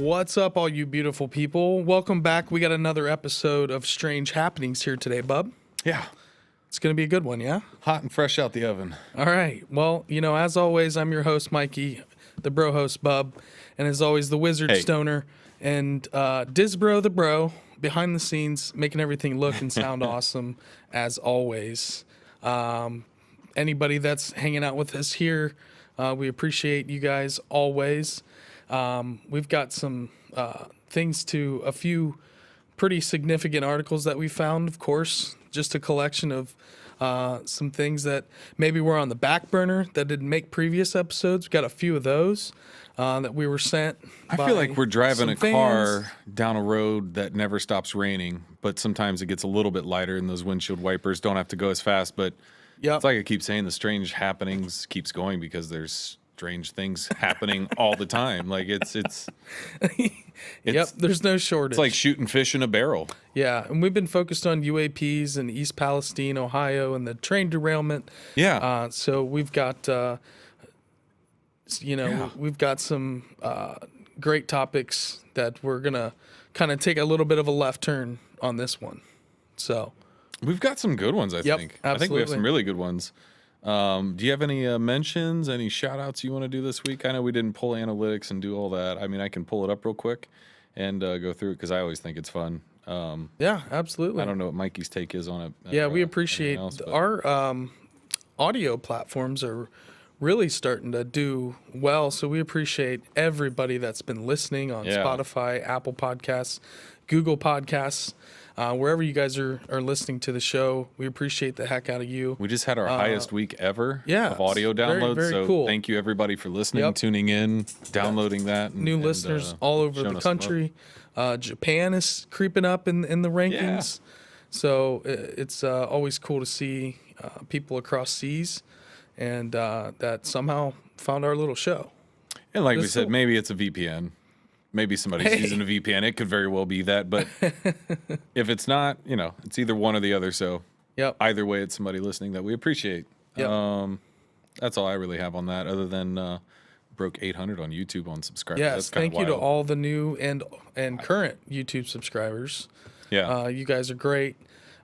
What's up, all you beautiful people? Welcome back. We got another episode of Strange Happenings here today, bub. Yeah. It's going to be a good one, yeah? Hot and fresh out the oven. All right. Well, you know, as always, I'm your host, Mikey, the bro host, Bub, and as always, the Wizard Stoner, and Dizbro the bro, behind the scenes, making everything look and sound awesome, as always. Anybody that's hanging out with us here, we appreciate you guys always. We've got some things to a few pretty significant articles that we found, of course, just a collection of some things that maybe were on the back burner that didn't make previous episodes. We got a few of those that we were sent. I feel like we're driving a car down a road that never stops raining, but sometimes it gets a little bit lighter and those windshield wipers don't have to go as fast. But it's like I keep saying, the strange happenings keeps going because there's strange things happening all the time. Like it's yep, there's no shortage. It's like shooting fish in a barrel. Yeah, and we've been focused on UAPs in East Palestine, Ohio, and the train derailment. Yeah. So we've got, we've got some great topics that we're going to kind of take a little bit of a left turn on this one. So we've got some good ones, I think. Absolutely. I think we have some really good ones. Do you have any mentions, any shout outs you want to do this week? I know we didn't pull analytics and do all that. I mean, I can pull it up real quick and go through it because I always think it's fun. Yeah, absolutely. I don't know what Mikey's take is on it. Yeah, we appreciate our audio platforms are really starting to do well. So we appreciate everybody that's been listening on Spotify, Apple Podcasts, Google Podcasts. Wherever you guys are listening to the show, we appreciate the heck out of you. We just had our highest week ever of audio downloads. Very so cool. Thank you, everybody, for listening, tuning in, downloading that. New listeners all over the country. Japan is creeping up in the rankings. Yeah. So it's always cool to see people across seas and that somehow found our little show. And like we said, maybe it's a VPN. Maybe somebody's using a VPN. It could very well be that. But if it's not, it's either one or the other. So either way, it's somebody listening that we appreciate. Yep. That's all I really have on that, other than broke 800 on YouTube on subscribers. Yes, thank you to all the new and current YouTube subscribers. Yeah. You guys are great.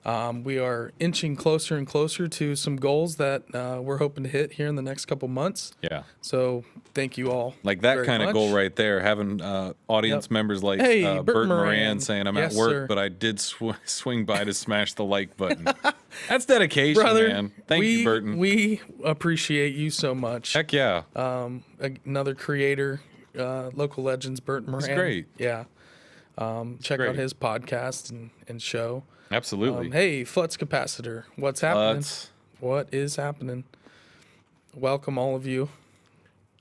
We are inching closer and closer to some goals that we're hoping to hit here in the next couple months. Yeah. So thank you all. Like that kind of goal right there, having audience members like Bert Moran saying, I'm at work, but I did swing by to smash the like button. That's dedication, man. Thank you, Burton. We appreciate you so much. Heck yeah. Another creator, Local Legends, Bert Moran. That's great. Yeah. Check out his podcast and show. Absolutely. Hey, Flux Capacitor, what's happening? What is happening? Welcome, all of you.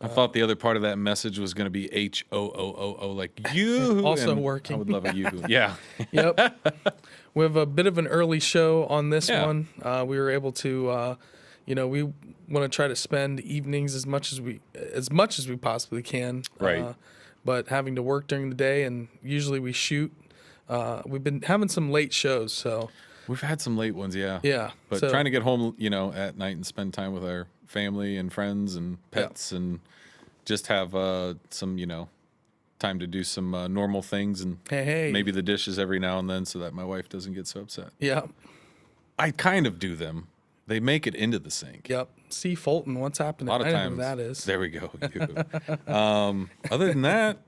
I thought the other part of that message was going to be HOOOO, like you. Also working. I would love a you. Yeah. Yep. We have a bit of an early show on this one. We were able to, we want to try to spend evenings as much as we possibly can. Right. But having to work during the day, and usually we shoot. We've been having some late shows, so we've had some late ones, yeah. Yeah, but trying to get home, at night and spend time with our family and friends and pets, and just have some, time to do some normal things and maybe the dishes every now and then, so that my wife doesn't get so upset. Yeah, I kind of do them. They make it into the sink. Yep. See Fulton, what's happening? A lot of times. Know who that is. There we go. Other than that,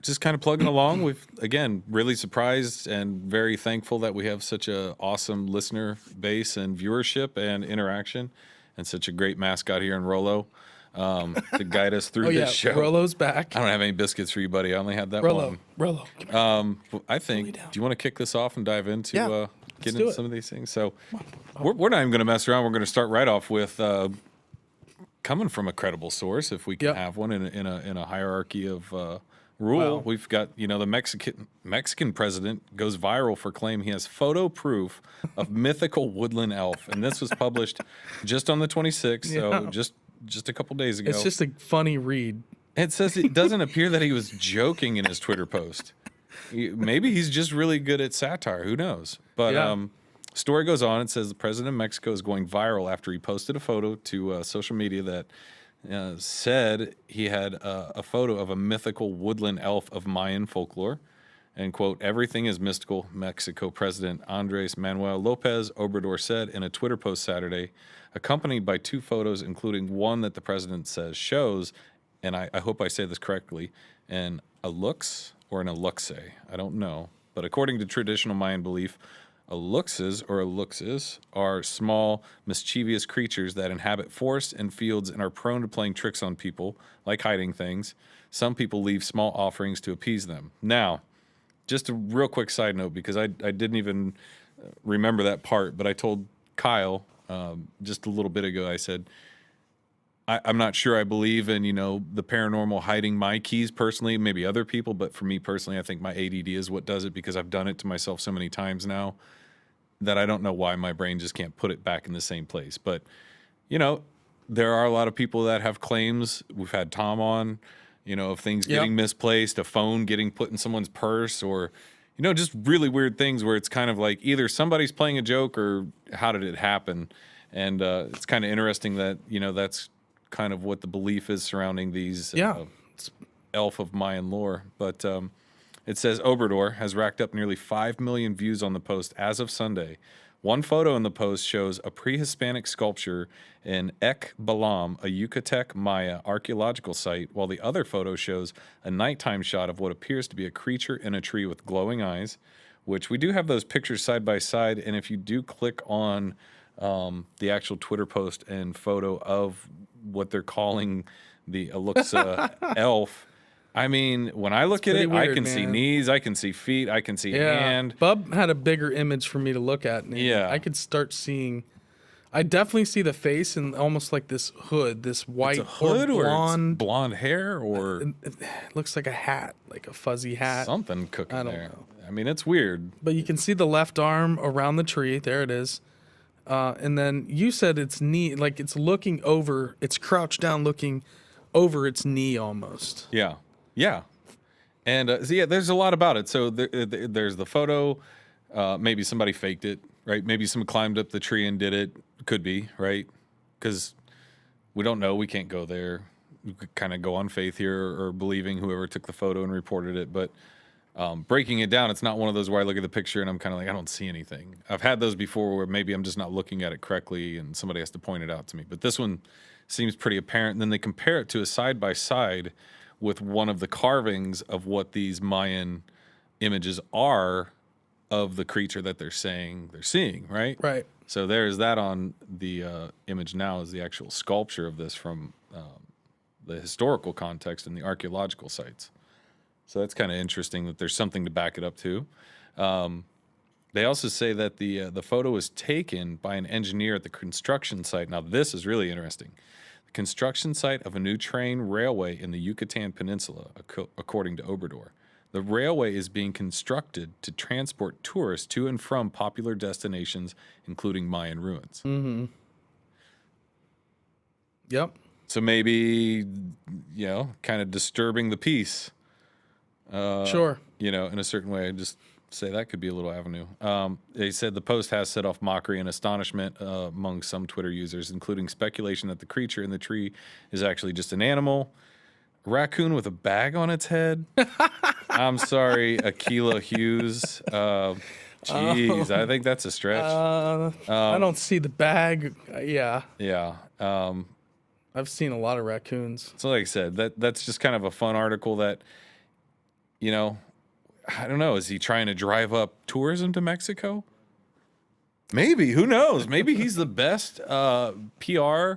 just kind of plugging along. We've, again, really surprised and very thankful that we have such a awesome listener base and viewership and interaction, and such a great mascot here in Rollo to guide us through this show. Rollo's back. I don't have any biscuits for you, buddy. I only had that one. Rollo. I think, do you want to kick this off and dive into get into some of these things? So we're not even going to mess around. We're going to start right off with coming from a credible source, if we can have one in a hierarchy of rule. Wow. We've got, the Mexican president goes viral for claim he has photo proof of mythical woodland elf, and this was published just on the 26th, so just a couple days ago. It's just a funny read. It says it doesn't appear that he was joking in his Twitter post. Maybe he's just really good at satire. Who knows? But story goes on. It says the president of Mexico is going viral after he posted a photo to social media that said he had a photo of a mythical woodland elf of Mayan folklore. And, quote, everything is mystical, Mexico President Andres Manuel Lopez Obrador said in a Twitter post Saturday, accompanied by 2 photos, including one that the president says shows, and I hope I say this correctly, an alux or an aluxe, I don't know. But according to traditional Mayan belief, aluxes or aluxes are small, mischievous creatures that inhabit forests and fields and are prone to playing tricks on people, like hiding things. Some people leave small offerings to appease them. Now, just a real quick side note, because I didn't even remember that part, but I told Kyle just a little bit ago, I said, I'm not sure I believe in, the paranormal hiding my keys personally, maybe other people, but for me personally, I think my ADD is what does it, because I've done it to myself so many times now that I don't know why my brain just can't put it back in the same place. But, there are a lot of people that have claims. We've had Tom on, of things getting misplaced, a phone getting put in someone's purse, or, just really weird things where it's kind of like either somebody's playing a joke or how did it happen? And it's kind of interesting that, that's kind of what the belief is surrounding these elf of Mayan lore. But it says Obrador has racked up nearly 5 million views on the post as of Sunday. One photo in the post shows a pre-Hispanic sculpture in Ek Balam, a Yucatec Maya archaeological site, while the other photo shows a nighttime shot of what appears to be a creature in a tree with glowing eyes, which we do have those pictures side by side. And if you do click on the actual Twitter post and photo of what they're calling the Aluxa elf, I mean, when I look at it, weird, I can see knees, I can see feet, I can see hand. Bub had a bigger image for me to look at. And I could start seeing. I definitely see the face and almost like this hood, this white hood or blonde hair, or it looks like a hat, like a fuzzy hat. Something cooking I don't there. know. I mean, it's weird. But you can see the left arm around the tree. There it is. And then you said its knee, like it's looking over, it's crouched down looking over its knee almost. Yeah. Yeah. And there's a lot about it. So there's the photo. Maybe somebody faked it, right? Maybe someone climbed up the tree and did it. Could be, right? Because we don't know. We can't go there. We could kind of go on faith here or believing whoever took the photo and reported it. But breaking it down, it's not one of those where I look at the picture and I'm kind of like, I don't see anything. I've had those before where maybe I'm just not looking at it correctly and somebody has to point it out to me. But this one seems pretty apparent. And then they compare it to a side-by-side with one of the carvings of what these Mayan images are of the creature that they're saying they're seeing, right? Right. So there's that on the image now is the actual sculpture of this from the historical context and the archaeological sites. So that's kind of interesting that there's something to back it up to. They also say that the photo was taken by an engineer at the construction site. Now, this is really interesting. The construction site of a new train railway in the Yucatan Peninsula, according to Obrador. The railway is being constructed to transport tourists to and from popular destinations, including Mayan ruins. Mm-hmm. Yep. So maybe, kind of disturbing the peace. Sure. In a certain way. I just say that could be a little avenue. They said the post has set off mockery and astonishment among some Twitter users, including speculation that the creature in the tree is actually just an animal. A raccoon with a bag on its head. I'm sorry, Aquila Hughes. Jeez, I think that's a stretch. I don't see the bag. Yeah. Yeah. I've seen a lot of raccoons. So like I said, that's just kind of a fun article that, I don't know. Is he trying to drive up tourism to Mexico? Maybe. Who knows? Maybe he's the best PR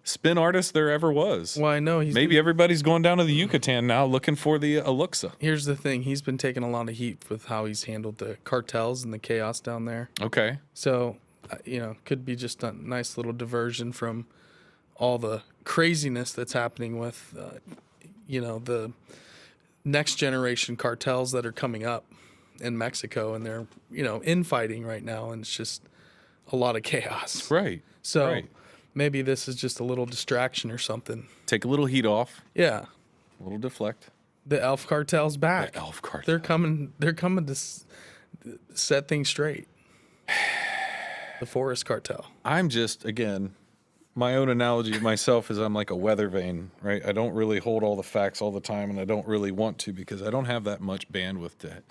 spin artist there ever was. Well, I know maybe everybody's going down to the Yucatan now looking for the Aluxa. Here's the thing. He's been taking a lot of heat with how he's handled the cartels and the chaos down there. Okay. So, could be just a nice little diversion from all the craziness that's happening with, the next generation cartels that are coming up in Mexico, and they're, infighting right now, and it's just a lot of chaos. Right. So maybe this is just a little distraction or something. Take a little heat off. Yeah. A little deflect. The elf cartel's back. The elf cartel. They're coming to set things straight. The forest cartel. I'm just, again, my own analogy of myself is I'm like a weather vane, right? I don't really hold all the facts all the time, and I don't really want to because I don't have that much bandwidth to.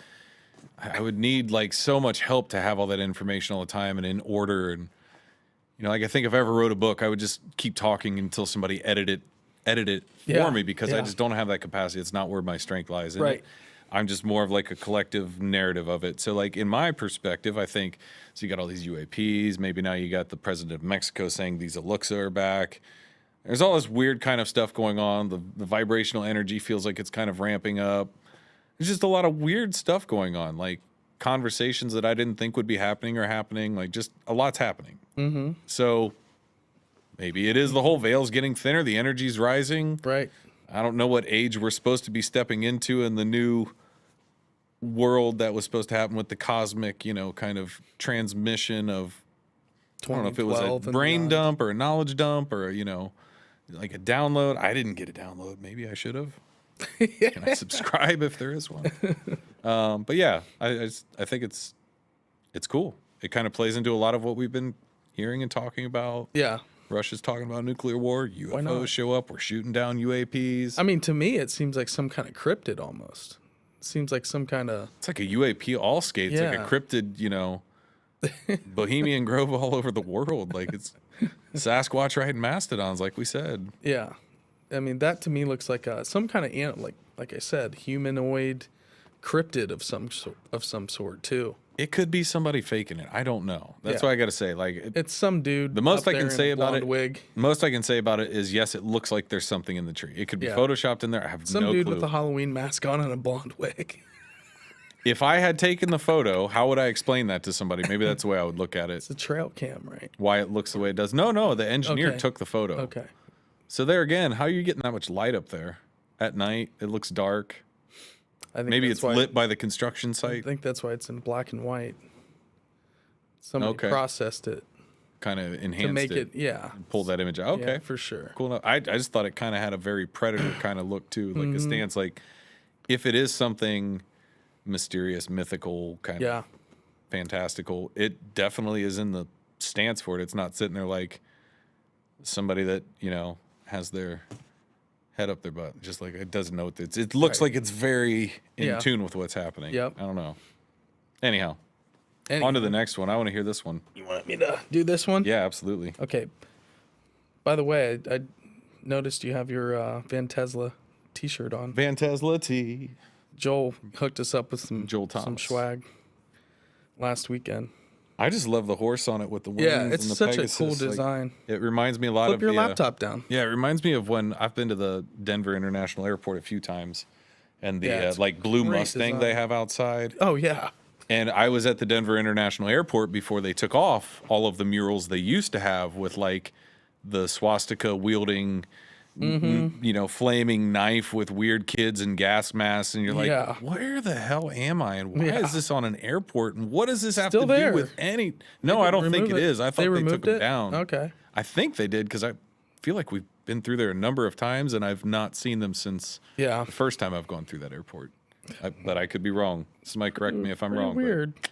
I would need like so much help to have all that information all the time and in order. And like I think if I ever wrote a book, I would just keep talking until somebody edit it for me because I just don't have that capacity. It's not where my strength lies. In it. I'm just more of like a collective narrative of it. So like in my perspective, I think, so you got all these UAPs, maybe now you got the president of Mexico saying these Aluxa are back. There's all this weird kind of stuff going on. The vibrational energy feels like it's kind of ramping up. There's just a lot of weird stuff going on, like conversations that I didn't think would be happening are happening. Like just a lot's happening. Mm-hmm. So maybe it is the whole veil's getting thinner. The energy's rising. Right. I don't know what age we're supposed to be stepping into in the new world that was supposed to happen with the cosmic, kind of transmission of, I don't know if it was a brain dump or a knowledge dump or, like a download. I didn't get a download. Maybe I should have. Can I subscribe if there is one? But yeah, I think it's cool. It kind of plays into a lot of what we've been hearing and talking about. Yeah. Russia's talking about nuclear war. UFOs show up. We're shooting down UAPs. I mean, to me, it seems like some kind of cryptid almost. It seems like some kind of... It's like a UAP all skates, like a cryptid, Bohemian Grove all over the world. Like it's Sasquatch riding mastodons, like we said. Yeah. I mean, that to me looks like some kind of, like I said, humanoid cryptid of some sort too. It could be somebody faking it. I don't know. That's what I got to say. Like it's some dude. The most I can say about it. Wig. Most I can say about it is yes, it looks like there's something in the tree. It could be photoshopped in there. I have no clue. Some dude with a Halloween mask on and a blonde wig. If I had taken the photo, how would I explain that to somebody? Maybe that's the way I would look at it. It's a trail cam, right? Why it looks the way it does. No, the engineer took the photo. Okay. So there again, how are you getting that much light up there at night? It looks dark. I think maybe it's lit by the construction site. I think that's why it's in black and white. Somebody processed it. Kind of enhanced to make it. Pull that image out. Okay. Yeah, for sure. Cool enough. I just thought it kind of had a very Predator kind of look too. Like a stance. Like if it is something mysterious, mythical, kind of fantastical, it definitely is in the stance for it. It's not sitting there like somebody that, has their head up their butt. Just like it doesn't know what it looks like it's very in tune with what's happening. Yep. I don't know. Anyhow. On to the next one. I want to hear this one. You want me to do this one? Yeah, absolutely. Okay. By the way, I noticed you have your Van Tesla t-shirt on. Van Tesla tee. Joel hooked us up with some swag last weekend. I just love the horse on it with the wings and the Pegasus. Yeah, it's such a cool design. It reminds me a lot of... Flip your laptop down. Yeah, it reminds me of when I've been to the Denver International Airport a few times and the blue Mustang they have outside. Oh, yeah. And I was at the Denver International Airport before they took off all of the murals they used to have with like the swastika wielding, flaming knife with weird kids and gas masks. And you're like, where the hell am I? And why is this on an airport? And what does this have to do with any? No, I don't think it is. I thought they took them down. Okay. I think they did because I feel like we've been through there a number of times and I've not seen them since the first time I've gone through that airport. But I could be wrong. Somebody correct me if I'm wrong. Weird. But,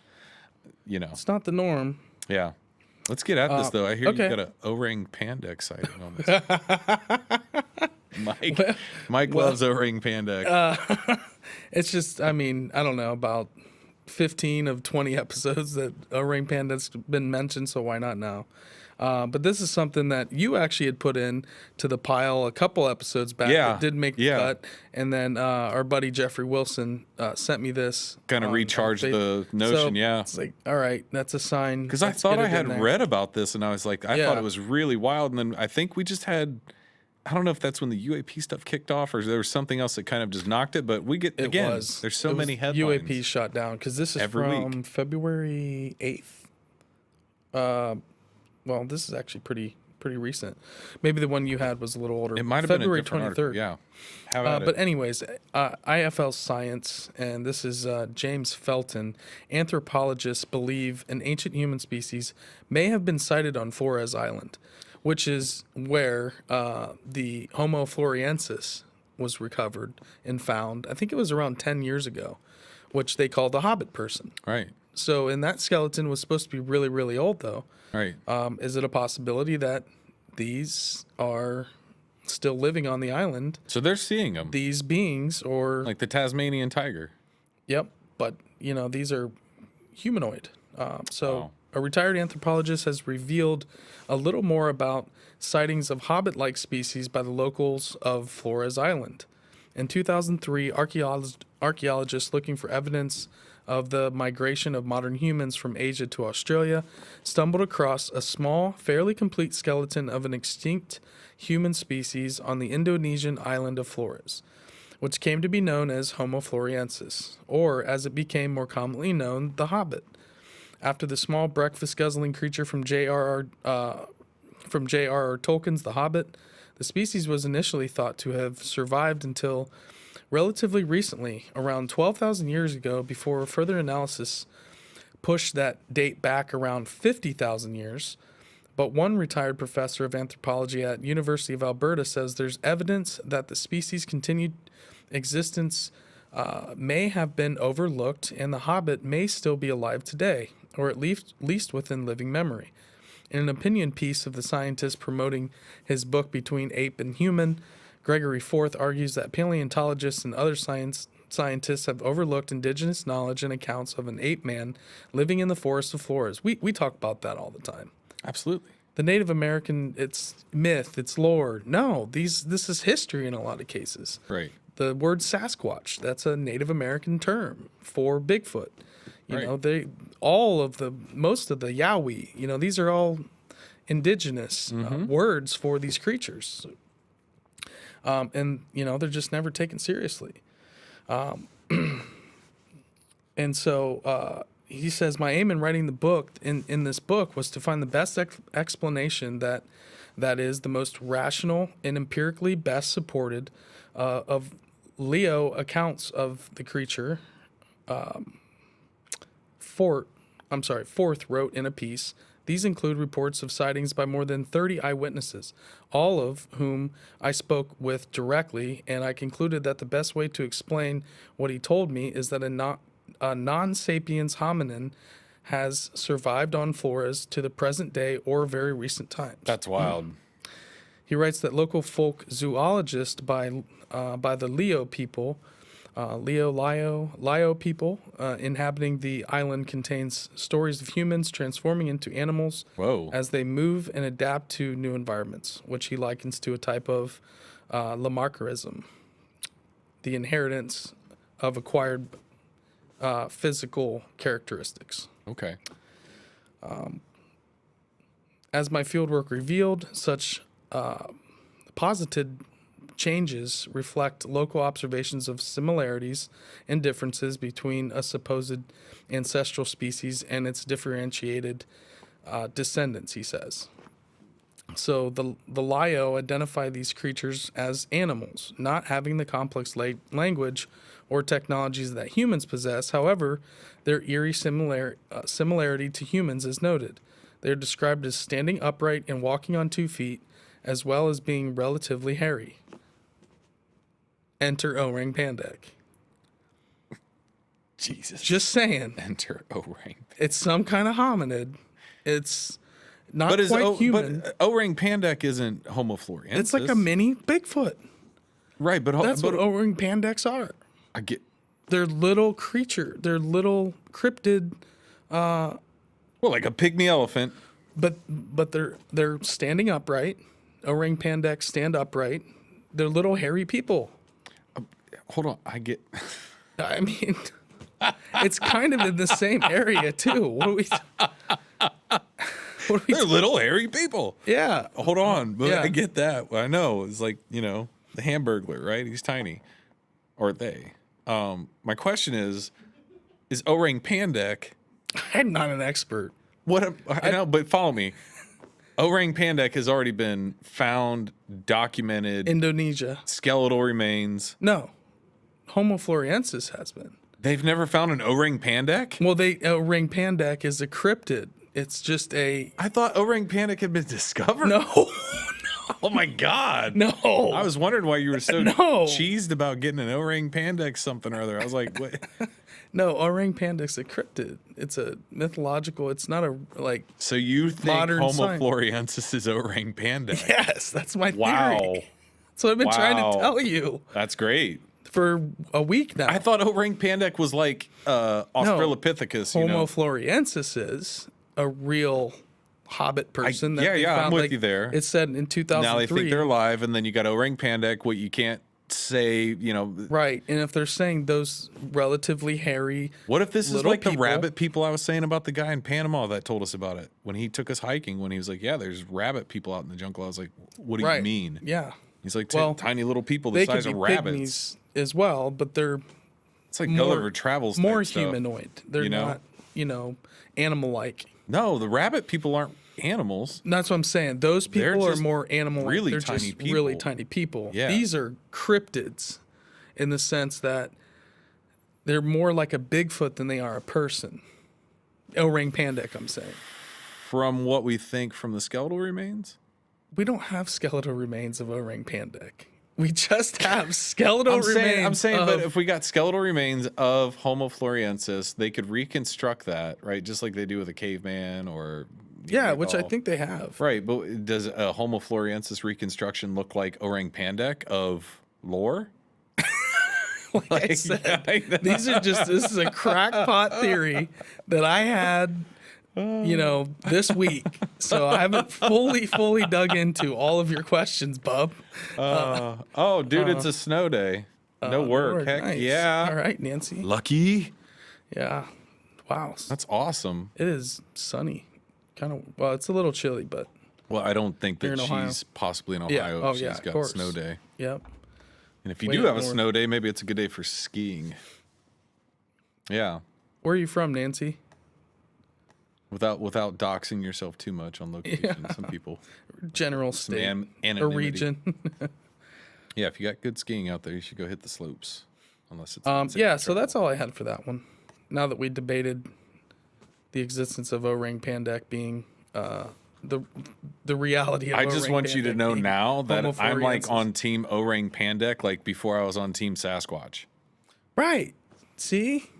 it's not the norm. Yeah. Let's get at this, though. I hear you got an O-ring panda sighting on this. Mike loves O-ring panda. It's just, I don't know, about 15 of 20 episodes that O-ring panda's been mentioned, so why not now? But this is something that you actually had put in to the pile a couple episodes back. That did make the cut. And then our buddy Jeffrey Wilson sent me this. Kind of recharged the notion, It's like, all right, that's a sign. Because I thought I had read about this, and I was like, I thought it was really wild. And then I think we just had, I don't know if that's when the UAP stuff kicked off or there was something else that kind of just knocked it. But we get, there's so many headlines. UAP shot down, because this is from February 8th. Well, this is actually pretty recent. Maybe the one you had was a little older. It might have February been a different 23rd. Article. Yeah. How about but anyways, IFL Science, and this is James Felton. Anthropologists believe an ancient human species may have been sighted on Flores Island, which is where the Homo floresiensis was recovered and found. I think it was around 10 years ago, which they call the Hobbit person. Right. So, and that skeleton was supposed to be really, really old, though. Right. Is it a possibility that these are still living on the island. So they're seeing them. These beings, or like the Tasmanian tiger. Yep, but these are humanoid. Wow. A retired anthropologist has revealed a little more about sightings of hobbit-like species by the locals of Flores Island. In 2003, archaeologists looking for evidence of the migration of modern humans from Asia to Australia stumbled across a small, fairly complete skeleton of an extinct human species on the Indonesian island of Flores, which came to be known as Homo floresiensis, or as it became more commonly known, the Hobbit, after the small breakfast-guzzling creature from J.R.R. Tolkien's The Hobbit. The species was initially thought to have survived until relatively recently, around 12,000 years ago, before further analysis pushed that date back around 50,000 years. But one retired professor of anthropology at University of Alberta says there's evidence that the species' continued existence may have been overlooked, and the Hobbit may still be alive today, or at least within living memory. In an opinion piece of the scientist promoting his book Between Ape and Human, Gregory Forth argues that paleontologists and other scientists have overlooked indigenous knowledge and accounts of an ape man living in the forests of Flores. We talk about that all the time. Absolutely. The Native American, it's myth, it's lore. No, this is history in a lot of cases. Right. The word Sasquatch, that's a Native American term for Bigfoot. You know, most of the Yowie, these are all indigenous words for these creatures. And they're just never taken seriously. And so he says, my aim in writing the book, in this book, was to find the best explanation that is the most rational and empirically best supported of Leo accounts of the creature. Forth wrote in a piece, these include reports of sightings by more than 30 eyewitnesses, all of whom I spoke with directly, and I concluded that the best way to explain what he told me is that a non-sapiens hominin has survived on Flores to the present day or very recent times. That's wild. He writes that local folk zoologist by the Leo people, Lio people inhabiting the island contains stories of humans transforming into animals as they move and adapt to new environments, which he likens to a type of Lamarckerism, the inheritance of acquired physical characteristics. Okay. As my fieldwork revealed, such posited changes reflect local observations of similarities and differences between a supposed ancestral species and its differentiated descendants, he says. So the Lio identify these creatures as animals, not having the complex language or technologies that humans possess. However, their eerie similarity to humans is noted. They are described as standing upright and walking on 2 feet, as well as being relatively hairy. Enter Orang Pandek. Jesus. Just saying. Enter Orang. It's some kind of hominid. It's not quite human. But Orang Pandek isn't Homo floresiensis. It's like a mini Bigfoot. Right, but that's what Orang Pandeks are. I get. They're little creature. They're little cryptid. Well, like a pygmy elephant. But they're standing upright. Orang Pandeks stand upright. They're little hairy people. Hold on, I get. I mean, it's kind of in the same area too. What are we? They're little hairy people. Yeah. Hold on, but I get that. I know it's like the Hamburglar, right? He's tiny, or they. My question is Orang Pandek? I'm not an expert. I know, but follow me. Orang Pandek has already been found, documented. Indonesia. Skeletal remains. No. Homo floresiensis has been. They've never found an Orang Pandek? Well, Orang Pandek is a cryptid. It's just a... I thought Orang Pandek had been discovered. No. Oh my God. No. I was wondering why you were so No. cheesed about getting an orang panda something or other. I was like, what? No, orang panda's a cryptid. It's a mythological. It's not a like. So you think modern Homo science. floresiensis is orang panda? Yes, that's my Wow. theory. That's what I've been trying to tell you That's great. for a week now. I thought orang panda was like Australopithecus. Homo floresiensis is a real hobbit person. That I'm found, with you there. It said in 2003. Now they think they're alive, and then you got orang panda, what you can't say, Right, and if they're saying those relatively hairy, what if this is little like the people- rabbit people I was saying about the guy in Panama that told us about it when he took us hiking, when he was like, yeah, there's rabbit people out in the jungle. I was like, what do you mean? Yeah, He's like, Well, tiny little people the they size could of be rabbits. pygmies as well, but they're It's like more- Gulliver Travels type more stuff. humanoid. They're not, animal-like. No, the rabbit people aren't animals. That's what I'm saying. Those They're people are just more animal. really They're tiny just people. really tiny people. Yeah. These are cryptids, in the sense that they're more like a Bigfoot than they are a person. Orang panda, I'm saying. From what we think from the skeletal remains? We don't have skeletal remains of orang panda. We just have skeletal remains. I'm saying, of, but if we got skeletal remains of Homo floresiensis, they could reconstruct that, right? Just like they do with a caveman or yeah, which I Neanderthal. think they have. Right, but does a Homo floresiensis reconstruction look like orang panda of lore? Like I said, these are just. This is a crackpot theory that I had. This week. So I haven't fully dug into all of your questions, bub. It's a snow day. No work. Lord, Heck nice. yeah. All right, Nancy. Lucky. Yeah. Wow. That's awesome. It is sunny. Well, it's a little chilly, but Well, I don't think You're that in Ohio? she's possibly in Yeah. Ohio. Oh, if yeah, she's of got a course. snow day. yep. And if you Way do up have a north. snow day, maybe it's a good day for skiing. Yeah. Where are you from, Nancy? Without doxing yourself too much on location. Some people. General state or anonymity. region. Yeah, if you got good skiing out there, you should go hit the slopes. Unless it's Yeah, so that's all I had for that one. Now that we debated the existence of orang panda being the reality of I just orang want you to panda know being now that Homo I'm like floresiensis. on team orang panda like before I was on team Sasquatch. Right. See?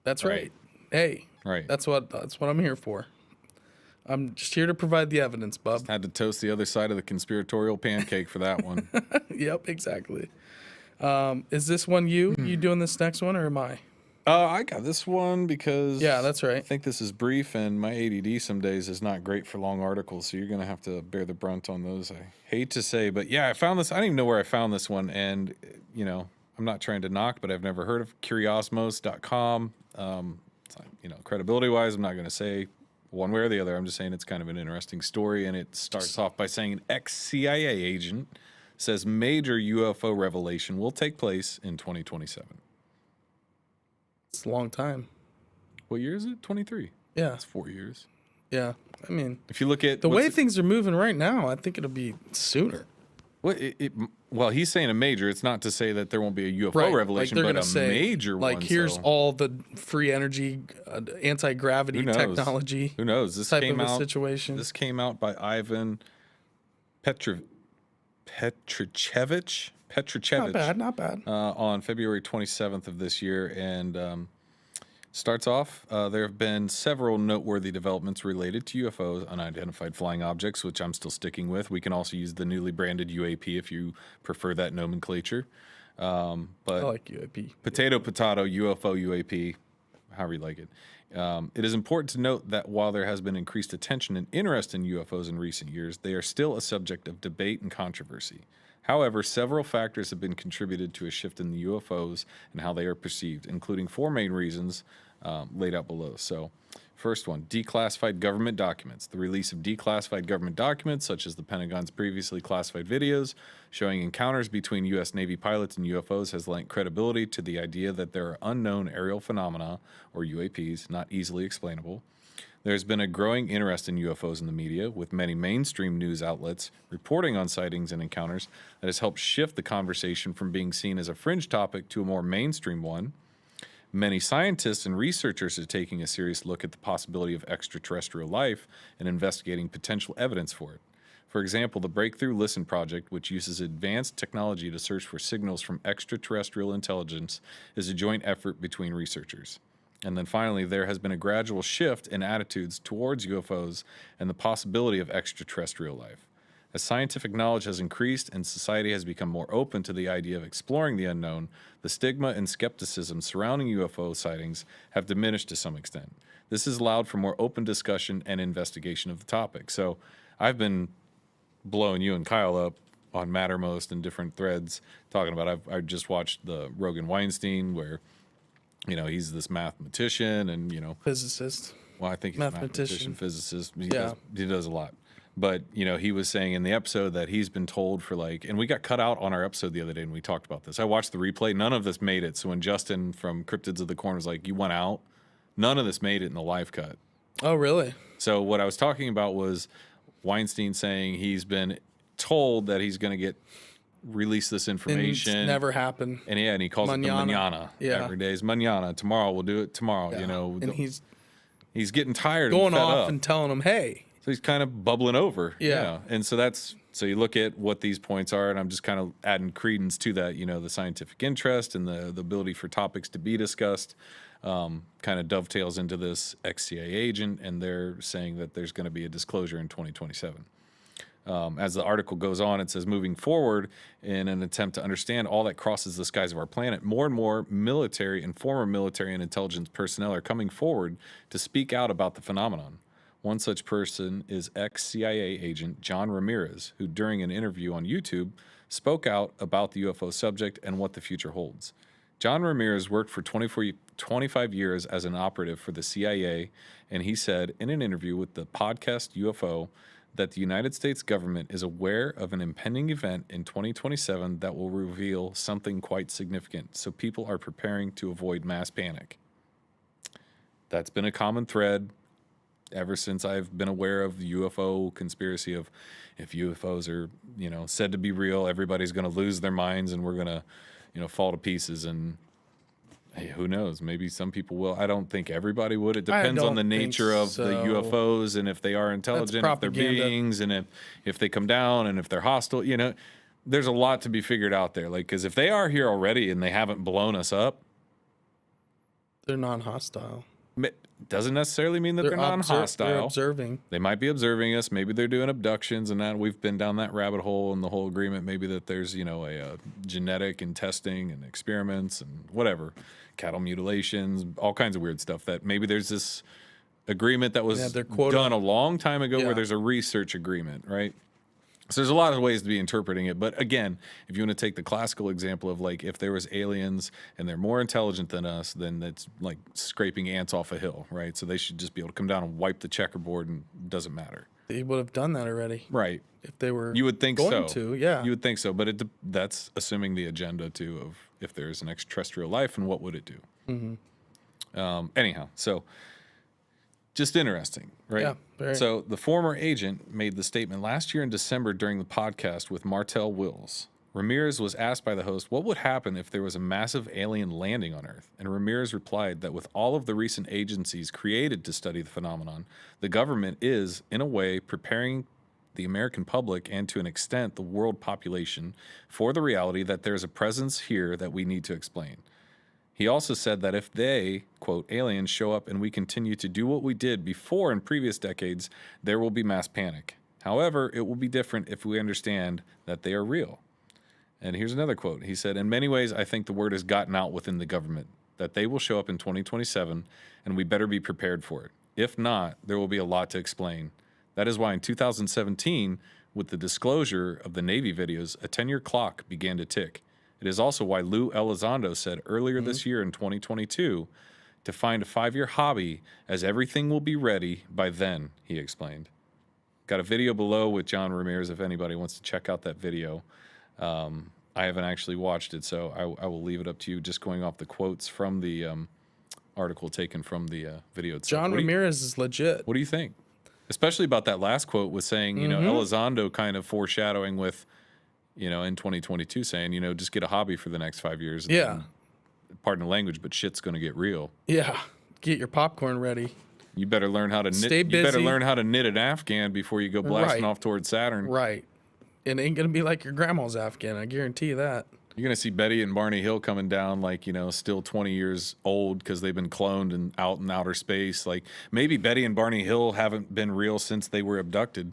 That's right. Hey. Right. That's what I'm here for. I'm just here to provide the evidence, bub. Had to toast the other side of the conspiratorial pancake for that one. Yep, exactly. Is this one you? You doing this next one or am I? I got this one because that's I right. think this is brief, and my ADD some days is not great for long articles, so you're gonna have to bear the brunt on those. I hate to say, but yeah, I found this. I don't even know where I found this one, and I'm not trying to knock, but I've never heard of Curiosmos.com. Credibility wise, I'm not gonna say one way or the other. I'm just saying it's kind of an interesting story, and it starts off by saying an ex-CIA agent says major UFO revelation will take place in 2027. It's a long time. What year is it? 23. Yeah. That's 4 years. Yeah. I mean, If you look at the way things are moving right now, I think it'll be sooner. well, he's saying a major. It's not to say that there won't be a UFO Right. revelation, they're but gonna a say, major one. Like, here's so all the free energy, anti-gravity who knows? technology. Who knows? This type came of a out. situation. This came out by Ivan Petrichevich. Not bad. On February 27th of this year, and starts off, there have been several noteworthy developments related to UFOs, unidentified flying objects, which I'm still sticking with. We can also use the newly branded UAP if you prefer that nomenclature. But I like UAP. potato, UFO, UAP, however you like it. It is important to note that while there has been increased attention and interest in UFOs in recent years, they are still a subject of debate and controversy. However, several factors have been contributed to a shift in the UFOs and how they are perceived, including four main reasons laid out below. So, first one, declassified government documents. The release of declassified government documents, such as the Pentagon's previously classified videos showing encounters between U.S. Navy pilots and UFOs, has lent credibility to the idea that there are unknown aerial phenomena, or UAPs, not easily explainable. There's been a growing interest in UFOs in the media, with many mainstream news outlets reporting on sightings and encounters that has helped shift the conversation from being seen as a fringe topic to a more mainstream one. Many scientists and researchers are taking a serious look at the possibility of extraterrestrial life and investigating potential evidence for it. For example, the Breakthrough Listen Project, which uses advanced technology to search for signals from extraterrestrial intelligence, is a joint effort between researchers. And then finally, there has been a gradual shift in attitudes towards UFOs and the possibility of extraterrestrial life. As scientific knowledge has increased and society has become more open to the idea of exploring the unknown, the stigma and skepticism surrounding UFO sightings have diminished to some extent. This has allowed for more open discussion and investigation of the topic. So I've been blowing you and Kyle up on Mattermost and different threads talking about, I just watched the Rogan Weinstein where, you know, he's this mathematician and, you know. Physicist. Well, I think he's a mathematician, physicist. He does a lot. But, you know, he was saying in the episode that he's been told for like, and we got cut out on our episode the other day and we talked about this. I watched the replay. None of this made it. So when Justin from Cryptids of the Corn was like, you went out, none of this made it in the live cut. Oh, really? So what I was talking about was Weinstein saying he's been told that he's going to get release this information. And it's never happened. And yeah, and he calls it the manana. Yeah. Every day is manana. Tomorrow we'll do it tomorrow. You know, and he's getting tired going and fed off up. and telling them, hey. So he's kind of bubbling over. Yeah. And so so you look at what these points are, and I'm just kind of adding credence to that, you know, the scientific interest and the ability for topics to be discussed kind of dovetails into this ex-CIA agent, and they're saying that there's going to be a disclosure in 2027. As the article goes on, it says, moving forward in an attempt to understand all that crosses the skies of our planet, more and more military and former military and intelligence personnel are coming forward to speak out about the phenomenon. One such person is ex-CIA agent John Ramirez, who during an interview on YouTube spoke out about the UFO subject and what the future holds. John Ramirez worked for 25 years as an operative for the CIA, and he said in an interview with the podcast UFO that the United States government is aware of an impending event in 2027 that will reveal something quite significant, so people are preparing to avoid mass panic. That's been a common thread ever since I've been aware of the UFO conspiracy of if UFOs are, you know, said to be real, everybody's going to lose their minds and we're going to, you know, fall to pieces. And hey, who knows? Maybe some people will. I don't think everybody would. It depends on the nature of the UFOs and if they are intelligent, if they're beings, and if they come down and if they're hostile. You know, there's a lot to be figured out there. Like, because if they are here already and they haven't blown us up, they're non-hostile. Doesn't necessarily mean that they're non-hostile. They're observing. They might be observing us. Maybe they're doing abductions, and that we've been down that rabbit hole and the whole agreement. Maybe that there's, you know, a genetic and testing and experiments and whatever, cattle mutilations, all kinds of weird stuff. That maybe there's this agreement that was done a long time ago where there's a research agreement, right? So there's a lot of ways to be interpreting it. But again, if you want to take the classical example of like if there was aliens and they're more intelligent than us, then that's like scraping ants off a hill, right? So they should just be able to come down and wipe the checkerboard and it doesn't matter. They would have done that already. Right. If they were You would think going to, yeah. You would think so. But that's assuming the agenda too of if there is an extraterrestrial life and what would it do. Mm-hmm. Anyhow, so just interesting, right? Yeah, very. So the former agent made the statement last year in December during the podcast with Martell Wills. Ramirez was asked by the host what would happen if there was a massive alien landing on Earth, and Ramirez replied that with all of the recent agencies created to study the phenomenon, the government is, in a way, preparing the American public and to an extent the world population for the reality that there is a presence here that we need to explain. He also said that if they, quote, aliens show up and we continue to do what we did before in previous decades, there will be mass panic. However, it will be different if we understand that they are real. And here's another quote. He said, in many ways, I think the word has gotten out within the government that they will show up in 2027 and we better be prepared for it. If not, there will be a lot to explain. That is why in 2017, with the disclosure of the Navy videos, a 10-year clock began to tick. It is also why Lou Elizondo said earlier this year in 2022 to find a 5-year hobby as everything will be ready by then, he explained. Got a video below with John Ramirez if anybody wants to check out that video. I haven't actually watched it, so I will leave it up to you just going off the quotes from the article taken from the video itself. John Ramirez is legit. What do you think? Especially about that last quote with saying, you know, Elizondo kind of foreshadowing with, you know, in 2022 saying, you know, just get a hobby for the next 5 years. Yeah. Pardon the language, but shit's going to get real. Yeah. Get your popcorn ready. You better learn how to knit. Stay busy. You better learn how to knit an Afghan before you go blasting off towards Saturn. Right. It ain't gonna be like your grandma's Afghan. I guarantee you that. You're gonna see Betty and Barney Hill coming down like, you know, still 20 years old because they've been cloned and out in outer space. Like maybe Betty and Barney Hill haven't been real since they were abducted.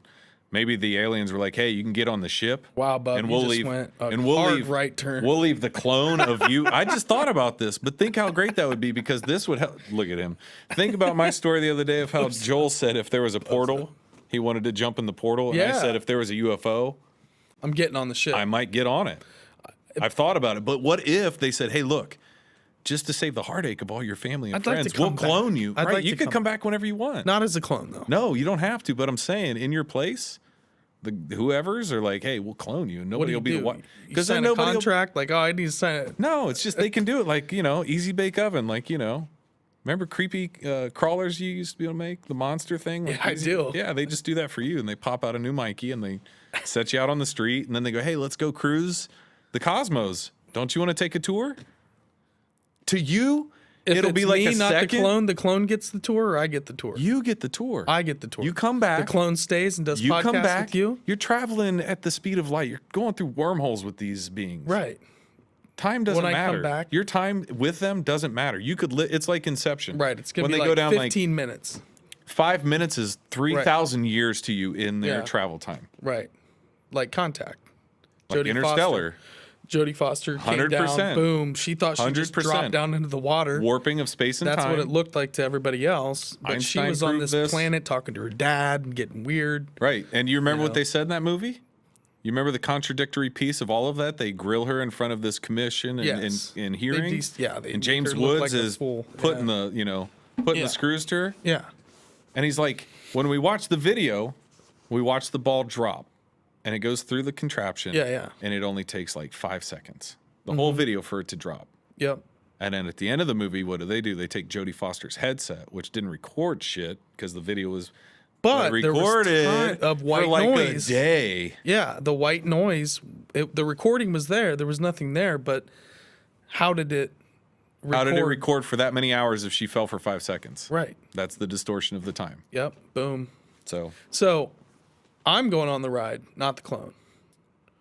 Maybe the aliens were like, "Hey, you can get on the ship." Wow, Bub, and we'll you just leave. went a And we'll hard leave. right turn. We'll leave the clone of you. I just thought about this, but think how great that would be because this would help. Look at him. Think about my story the other day of how Joel said if there was a portal, he wanted to jump in the portal, and I said if there was a UFO, I'm getting on the ship. I might get on it. I've thought about it, but what if they said, "Hey, look, just to save the heartache of all your family and friends, we'll clone you. Right? You could come back whenever you want. Not as a clone, though. No, you don't have to. But I'm saying, in your place, the whoever's are like, "Hey, we'll clone you. Nobody will be the one." Because then nobody contract. Like, oh, I need to sign it. No, it's just they can do it. Like, you know, easy bake oven. Like, you know, remember creepy crawlers you used to be able to make the monster thing? Like I do. Yeah, they just do that for you, and they pop out a new Mikey, and they set you out on the street, and then they go, "Hey, let's go cruise the cosmos. Don't you want to take a tour?" To you, it'll be like a second. The clone gets the tour, or I get the tour. You get the tour. I get the tour. You come back. The clone stays and does you podcasts come back, with you. You're traveling at the speed of light. You're going through wormholes with these beings. Right. Time doesn't When I matter. come back, your time with them doesn't matter. You could it's like Inception. Right. It's gonna when be they like go down 15 minutes. 5 minutes is 3,000 years to you in their travel time. Right. Like Contact. Like Interstellar. Jodie Foster came 100%. down, boom. She thought she just 100%. dropped down into the water. Warping of space and That's time. what it looked like to everybody else. But Einstein she was on proved this planet talking to her dad and getting weird. Right. And you remember what they said in that movie? You remember the contradictory piece of all of that? They grill her in front of this commission and hearing. And James Woods is putting the, you know, putting the screws to her. Yeah. And he's like, when we watch the video, we watch the ball drop and it goes through the contraption. Yeah. And it only takes like 5 seconds. The whole video for it to drop. Yep. And then at the end of the movie, what do? They take Jodie Foster's headset, which didn't record shit because the video was recorded of white for like noise. A day. Yeah, the white noise. The recording was there. There was nothing there. But how did it record? How did it record for that many hours if she fell for 5 seconds? Right. That's the distortion of the time. Yep. Boom. So I'm going on the ride, not the clone.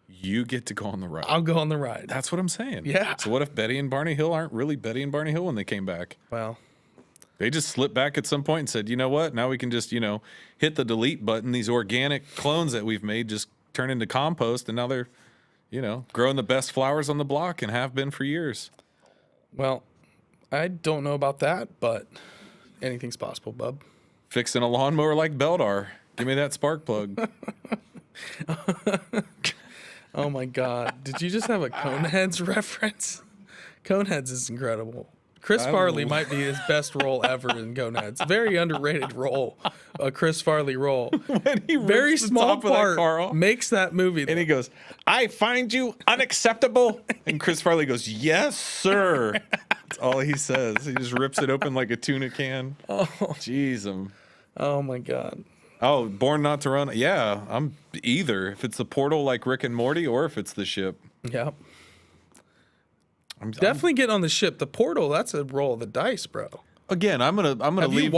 You get to go on the ride. I'll go on the ride. That's what I'm saying. Yeah. So what if Betty and Barney Hill aren't really Betty and Barney Hill when they came back? Well, they just slipped back at some point and said, you know what? Now we can just, you know, hit the delete button. These organic clones that we've made just turn into compost. And now they're, you know, growing the best flowers on the block and have been for years. Well, I don't know about that, but anything's possible, bub. Fixing a lawnmower like Beldar. Give me that spark plug. Oh my God. Did you just have a Coneheads reference? Coneheads is incredible. Chris Farley might be his best role ever in Coneheads. Very underrated role. A Chris Farley role. When he very small top part of that car off, makes that movie. And he goes, "I find you unacceptable." And Chris Farley goes, "Yes, sir." That's all he says. He just rips it open like a tuna can. Oh, jeez. Oh my God. Oh, Born Not to Run. Yeah, I'm either. If it's the portal like Rick and Morty, or if it's the ship. Yep. I'm definitely getting on the ship. The portal, that's a roll of the dice, bro. Again, I'm gonna leave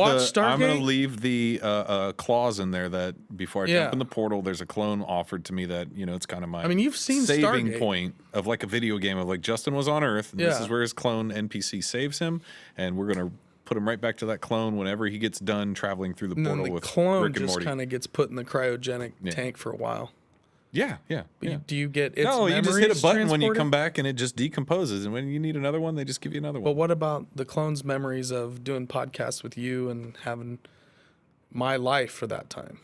the clause in there that before I jump in the portal, there's a clone offered to me that, you know, it's kind of my you've seen saving Stargate. Point of like a video game of like Justin was on Earth, and this is where his clone NPC saves him, and we're gonna put him right back to that clone whenever he gets done traveling through the portal with clone Rick and Morty. Just kind of gets put in the cryogenic tank for a while. Yeah. Do you get its No, you just hit a button when you transported? come back and it just decomposes. And when you need another one, they just give you another one. But what about the clone's memories of doing podcasts with you and having my life for that time?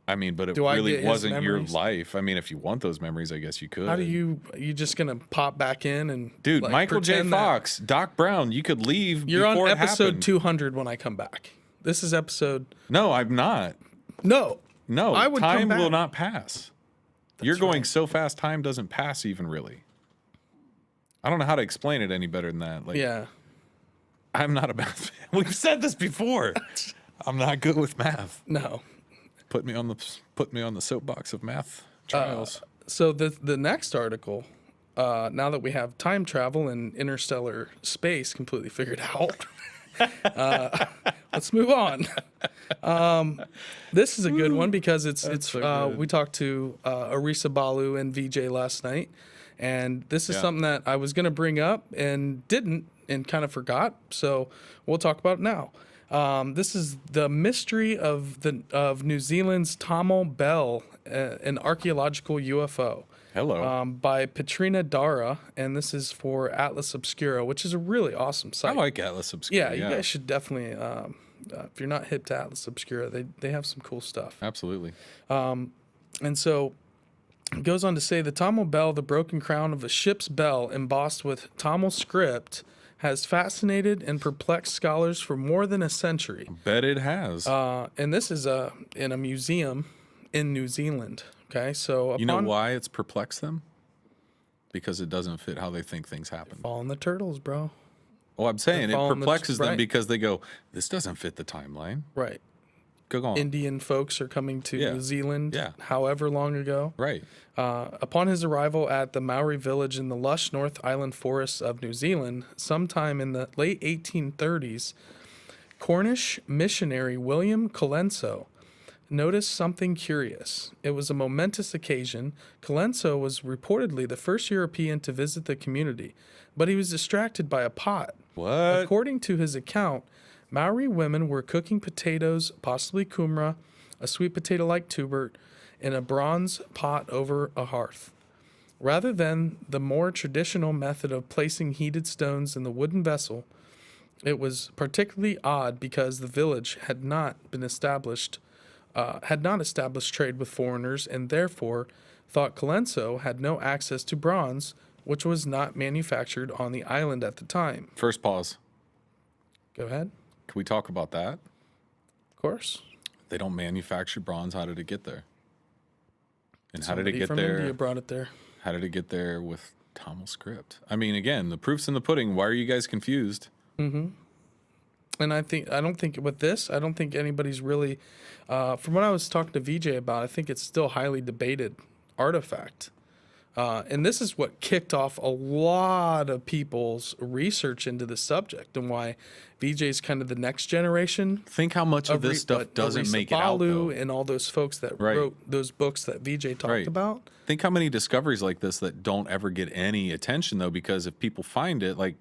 I mean, but it really wasn't your life. I mean, if you want those memories, I guess you could. How do you just gonna pop back in and dude, like, Michael J. pretend Fox, Doc Brown, you could leave. You're before on it episode happened. 200 when I come back. This is episode. No, I'm not. No, I would come time back. will not pass. You're going so fast, time doesn't pass even really. I don't know how to explain it any better than that. Like, yeah, I'm not a math fan. We've said this before. I'm not good with math. No. Put me on the soapbox of math trials. So the next article, now that we have time travel and interstellar space completely figured out, Let's move on. This is a good one because we talked to Arisa Balu and VJ last night, and this is something that I was going to bring up and didn't, and kind of forgot. So we'll talk about it now. This is the mystery of New Zealand's Tamil Bell, an archaeological UFO. Hello. By Petrina Dara, and this is for Atlas Obscura, which is a really awesome site. I like Atlas Obscura. Yeah, you guys should definitely, if you're not hip to Atlas Obscura, they have some cool stuff. Absolutely. And so it goes on to say the Tamil bell, the broken crown of a ship's bell embossed with Tamil script, has fascinated and perplexed scholars for more than a century. Bet it has. And this is in a museum in New Zealand. Okay, so you know why it's perplexed them? Because it doesn't fit how they think things happen. Falling the turtles, bro. Well, I'm saying it perplexes them because they go, this doesn't fit the timeline. Right. Go on. Indian folks are coming to New Zealand however long ago. Right. Upon his arrival at the Maori village in the lush North Island forests of New Zealand, sometime in the late 1830s, Cornish missionary William Colenso noticed something curious. It was a momentous occasion. Colenso was reportedly the first European to visit the community, but he was distracted by a pot. What? According to his account, Maori women were cooking potatoes, possibly kumara, a sweet potato-like tuber, in a bronze pot over a hearth. Rather than the more traditional method of placing heated stones in the wooden vessel, it was particularly odd because the village had not established trade with foreigners, and therefore thought Colenso had no access to bronze, which was not manufactured on the island at the time. First pause. Go ahead. Can we talk about that? Of course. They don't manufacture bronze. How did it get there? And how did Somebody it get from there? India brought it there. How did it get there with Tamil script? I mean, again, the proof's in the pudding. Why are you guys confused? Mm-hmm. And I don't think anybody's really, from what I was talking to VJ about, I think it's still highly debated artifact. And this is what kicked off a lot of people's research into the subject and why VJ's kind of the next generation. Think how much of this stuff doesn't make it out, though. And all those folks that wrote those books that VJ talked about. Think how many discoveries like this that don't ever get any attention, though, because if people find it, like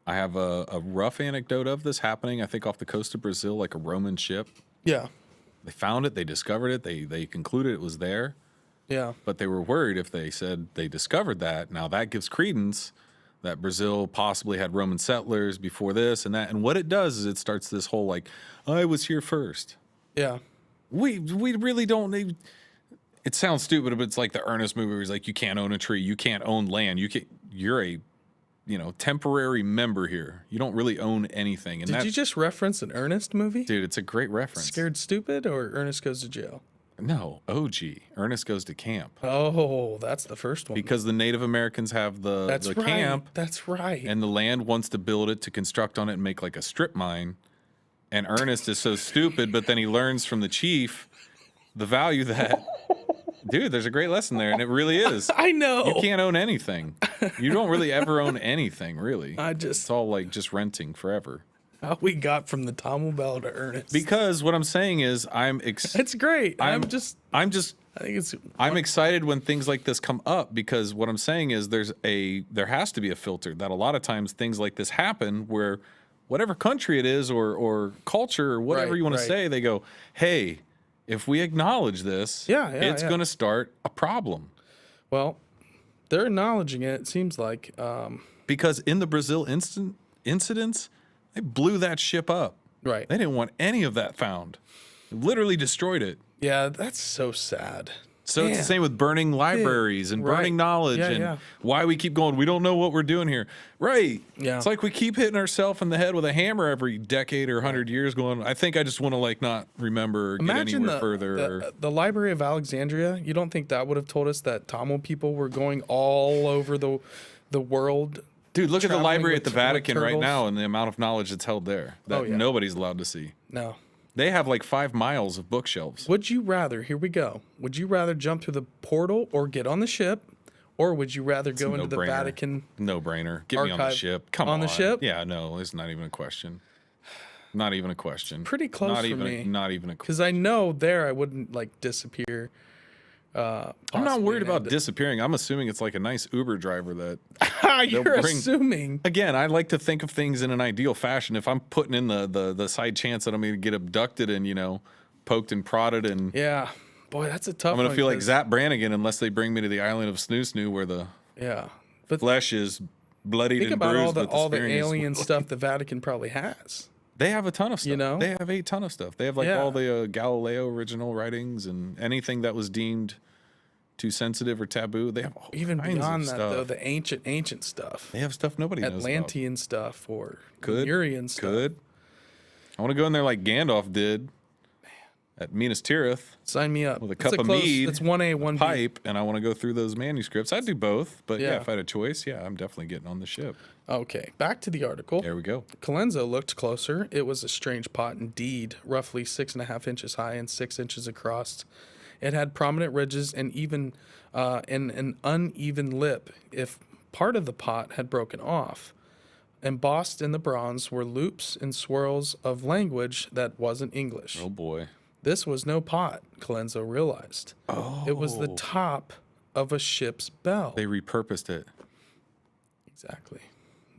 I have a rough anecdote of this happening, I think off the coast of Brazil, like a Roman ship. Yeah. They found it, they discovered it, they concluded it was there. Yeah. But they were worried if they said they discovered that. Now that gives credence that Brazil possibly had Roman settlers before this and that. And what it does is it starts this whole like, I was here first. Yeah. We really don't need. It sounds stupid, but it's like the Ernest movie where he's like, you can't own a tree, you can't own land, you're a temporary member here. You don't really own anything. And Did you just reference an Ernest movie? Dude, it's a great reference. Scared Stupid or Ernest Goes to Jail? No, OG. Ernest Goes to Camp. Oh, that's the first one. Because the Native Americans have the camp. That's right. And the land wants to build it to construct on it and make like a strip mine. And Ernest is so stupid, but then he learns from the chief the value that, dude, there's a great lesson there. And it really is. I know. You can't own anything. You don't really ever own anything, really. It's all like just renting forever. How we got from the Tamil Bell to Ernest. Because what I'm saying is it's great. I'm excited when things like this come up, because what I'm saying is there has to be a filter that a lot of times things like this happen where whatever country it is or culture or whatever you want to say, they go, hey, if we acknowledge this, it's going to start a problem. Well, they're acknowledging it seems like. Because in the Brazil incidents, they blew that ship up. Right. They didn't want any of that found. They literally destroyed it. Yeah, that's so sad. So it's the same with burning libraries and burning knowledge and why we keep going, we don't know what we're doing here. Right. Yeah. It's like we keep hitting ourselves in the head with a hammer every decade or 100 years going, I think I just want to like not remember or get anywhere further. The Library of Alexandria, you don't think that would have told us that Tamil people were going all over the world? Dude, look at the library at the Vatican right now and the amount of knowledge that's held there that nobody's allowed to see. No. They have like 5 miles of bookshelves. Would you rather, here we go, would you rather jump through the portal or get on the ship, or would you rather go into the Vatican? No brainer. Get me on the ship. Come on. On the ship? Yeah, no, it's not even a question. Not even a question. Pretty close for me. Not even a question. Because I know there I wouldn't like disappear. I'm not worried about disappearing. I'm assuming it's like a nice Uber driver that you're assuming. Again, I like to think of things in an ideal fashion. If I'm putting in the side chance that I'm going to get abducted and, you know, poked and prodded and yeah, boy, that's a tough one. I'm going to feel like Zap Brannigan unless they bring me to the island of Snoo Snoo where the flesh is bloodied and bruised. Think about all the alien stuff the Vatican probably has. They have a ton of stuff. You know? They have a ton of stuff. They have like all the Galileo original writings and anything that was deemed too sensitive or taboo. They have all even kinds beyond of that stuff. though, the ancient stuff. They have stuff nobody knows about. Atlantean stuff or Lemurian stuff. I want to go in there like Gandalf did at Minas Tirith. Sign me up. With a cup of mead. It's 1A, 1B. Pipe, and I want to go through those manuscripts. I'd do both, but if I had a choice, I'm definitely getting on the ship. Okay, back to the article. There we go. Colenso looked closer. It was a strange pot indeed, roughly 6.5 inches high and 6 inches across. It had prominent ridges and even an uneven lip if part of the pot had broken off. Embossed in the bronze were loops and swirls of language that wasn't English. Oh, boy. This was no pot, Colenso realized. Oh. It was the top of a ship's bell. They repurposed it. Exactly.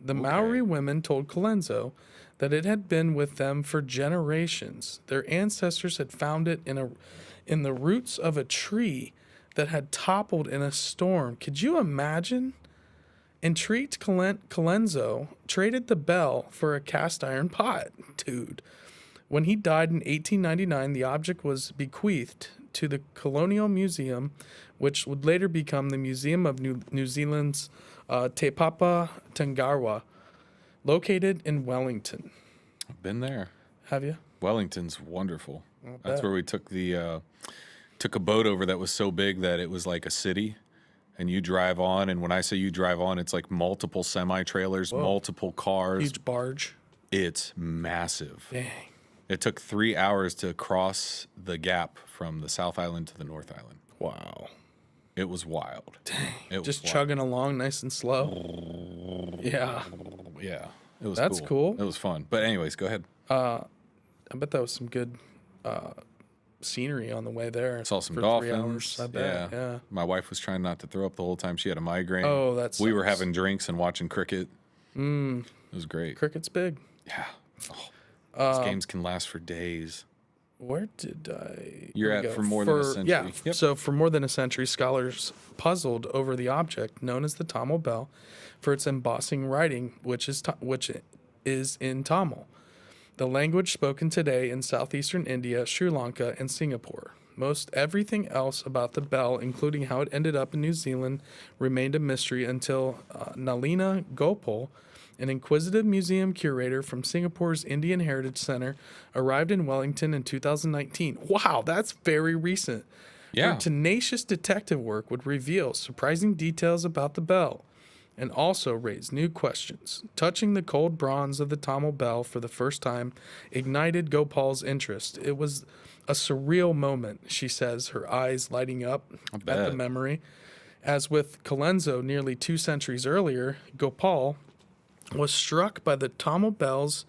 The Maori women told Colenso that it had been with them for generations. Their ancestors had found it in the roots of a tree that had toppled in a storm. Could you imagine? Intrigued, Colenso traded the bell for a cast iron pot. Dude. When he died in 1899, the object was bequeathed to the Colonial Museum, which would later become the Museum of New Zealand's Te Papa Tangaroa, located in Wellington. I've been there. Have you? Wellington's wonderful. That's where we took took a boat over that was so big that it was like a city. And you drive on, and when I say you drive on, it's like multiple semi-trailers, multiple cars. Huge barge. It's massive. Dang. It took 3 hours to cross the gap from the South Island to the North Island. Wow. It was wild. Dang. Just chugging along nice and slow. Yeah. Yeah. It was That's cool. It was fun. But anyways, go ahead. I bet that was some good scenery on the way there. Saw some for dolphins. 3 hours, I bet. Yeah. My wife was trying not to throw up the whole time. She had a migraine. Oh, that's. We were having drinks and watching cricket. It was great. Cricket's big. Yeah. These games can last for days. Where did I... You're at for more than a century. Yeah, yep. So for more than a century, scholars puzzled over the object known as the Tamil bell for its embossing writing, which is in Tamil, the language spoken today in southeastern India, Sri Lanka, and Singapore. Most everything else about the bell, including how it ended up in New Zealand, remained a mystery until Nalina Gopal, an inquisitive museum curator from Singapore's Indian Heritage Center, arrived in Wellington in 2019. Wow, that's very recent. Yeah. Her tenacious detective work would reveal surprising details about the bell and also raise new questions. Touching the cold bronze of the Tamil bell for the first time ignited Gopal's interest. It was a surreal moment, she says, her eyes lighting up at the memory. As with Colenso nearly 2 centuries earlier, Gopal was struck by the Tamil bell's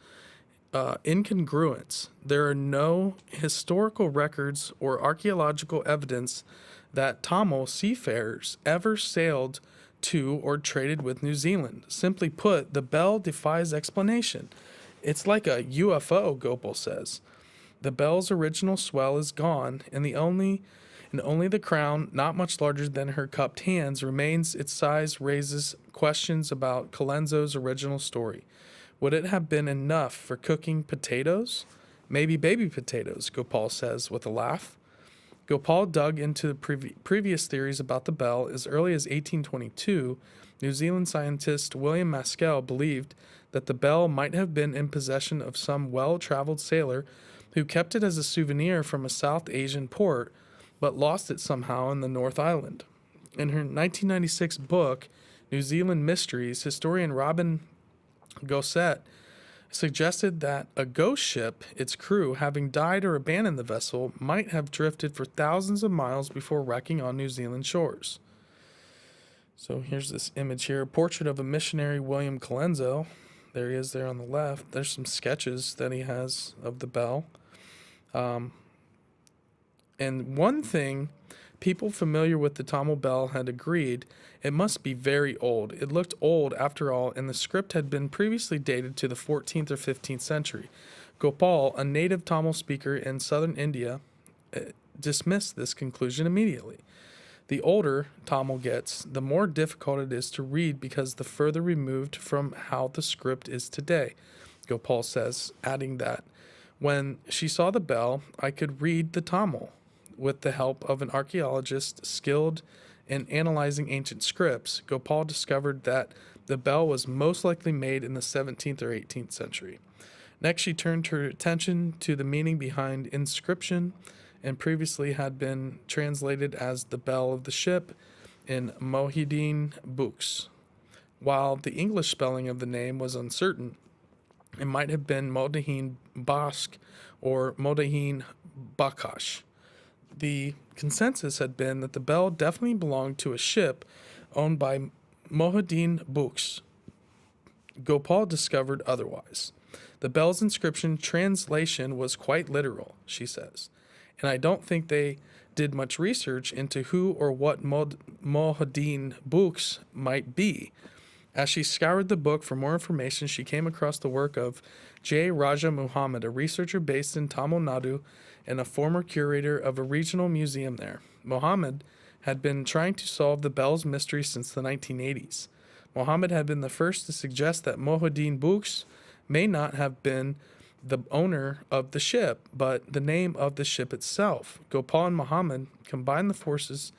incongruence. There are no historical records or archaeological evidence that Tamil seafarers ever sailed to or traded with New Zealand. Simply put, the bell defies explanation. It's like a UFO, Gopal says. The bell's original swell is gone, and only the crown, not much larger than her cupped hands, remains. Its size raises questions about Colenso's original story. Would it have been enough for cooking potatoes? Maybe baby potatoes, Gopal says with a laugh. Gopal dug into the previous theories about the bell. As early as 1822, New Zealand scientist William Maskell believed that the bell might have been in possession of some well-traveled sailor who kept it as a souvenir from a South Asian port, but lost it somehow in the North Island. In her 1996 book, New Zealand Mysteries, historian Robin Gossett suggested that a ghost ship, its crew, having died or abandoned the vessel, might have drifted for thousands of miles before wrecking on New Zealand shores. So here's this image here, a portrait of a missionary, William Colenso. There he is there on the left. There's some sketches that he has of the bell. And one thing, people familiar with the Tamil bell had agreed it must be very old. It looked old after all, and the script had been previously dated to the 14th or 15th century. Gopal, a native Tamil speaker in southern India, dismissed this conclusion immediately. The older Tamil gets, the more difficult it is to read because the further removed from how the script is today, Gopal says, adding that, when she saw the bell, I could read the Tamil. With the help of an archaeologist skilled in analyzing ancient scripts, Gopal discovered that the bell was most likely made in the 17th or 18th century. Next, she turned her attention to the meaning behind inscription and previously had been translated as the bell of the ship in Mohideen books. While the English spelling of the name was uncertain, it might have been Modaheen Bask or Modaheen Bakash. The consensus had been that the bell definitely belonged to a ship owned by Mohideen Books. Gopal discovered otherwise. The bell's inscription translation was quite literal, she says, and I don't think they did much research into who or what Mohideen Books might be. As she scoured the book for more information, she came across the work of J. Raja Muhammad, a researcher based in Tamil Nadu and a former curator of a regional museum there. Muhammad had been trying to solve the bell's mystery since the 1980s. Muhammad had been the first to suggest that Mohideen Books may not have been the owner of the ship, but the name of the ship itself. Gopal and Muhammad combined the forces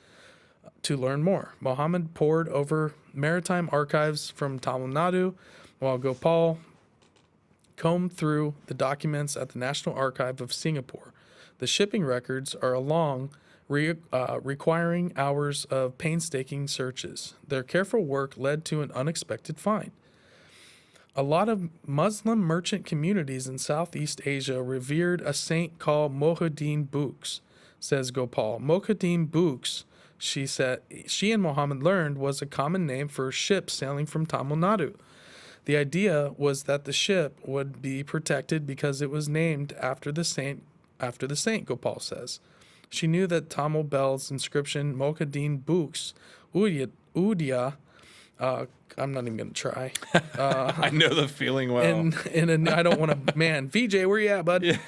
to learn more. Muhammad pored over maritime archives from Tamil Nadu, while Gopal combed through the documents at the National Archive of Singapore. The shipping records are long, requiring hours of painstaking searches. Their careful work led to an unexpected find. A lot of Muslim merchant communities in Southeast Asia revered a saint called Mohideen Books, says Gopal. Mohideen Books, she said, she and Muhammad learned, was a common name for a ship sailing from Tamil Nadu. The idea was that the ship would be protected because it was named after the saint, Gopal says. She knew that Tamil bell's inscription, Mohideen Books, Udia, I'm not even going to try. I know the feeling well. I don't want to, man, VJ, where you at, bud? Yeah.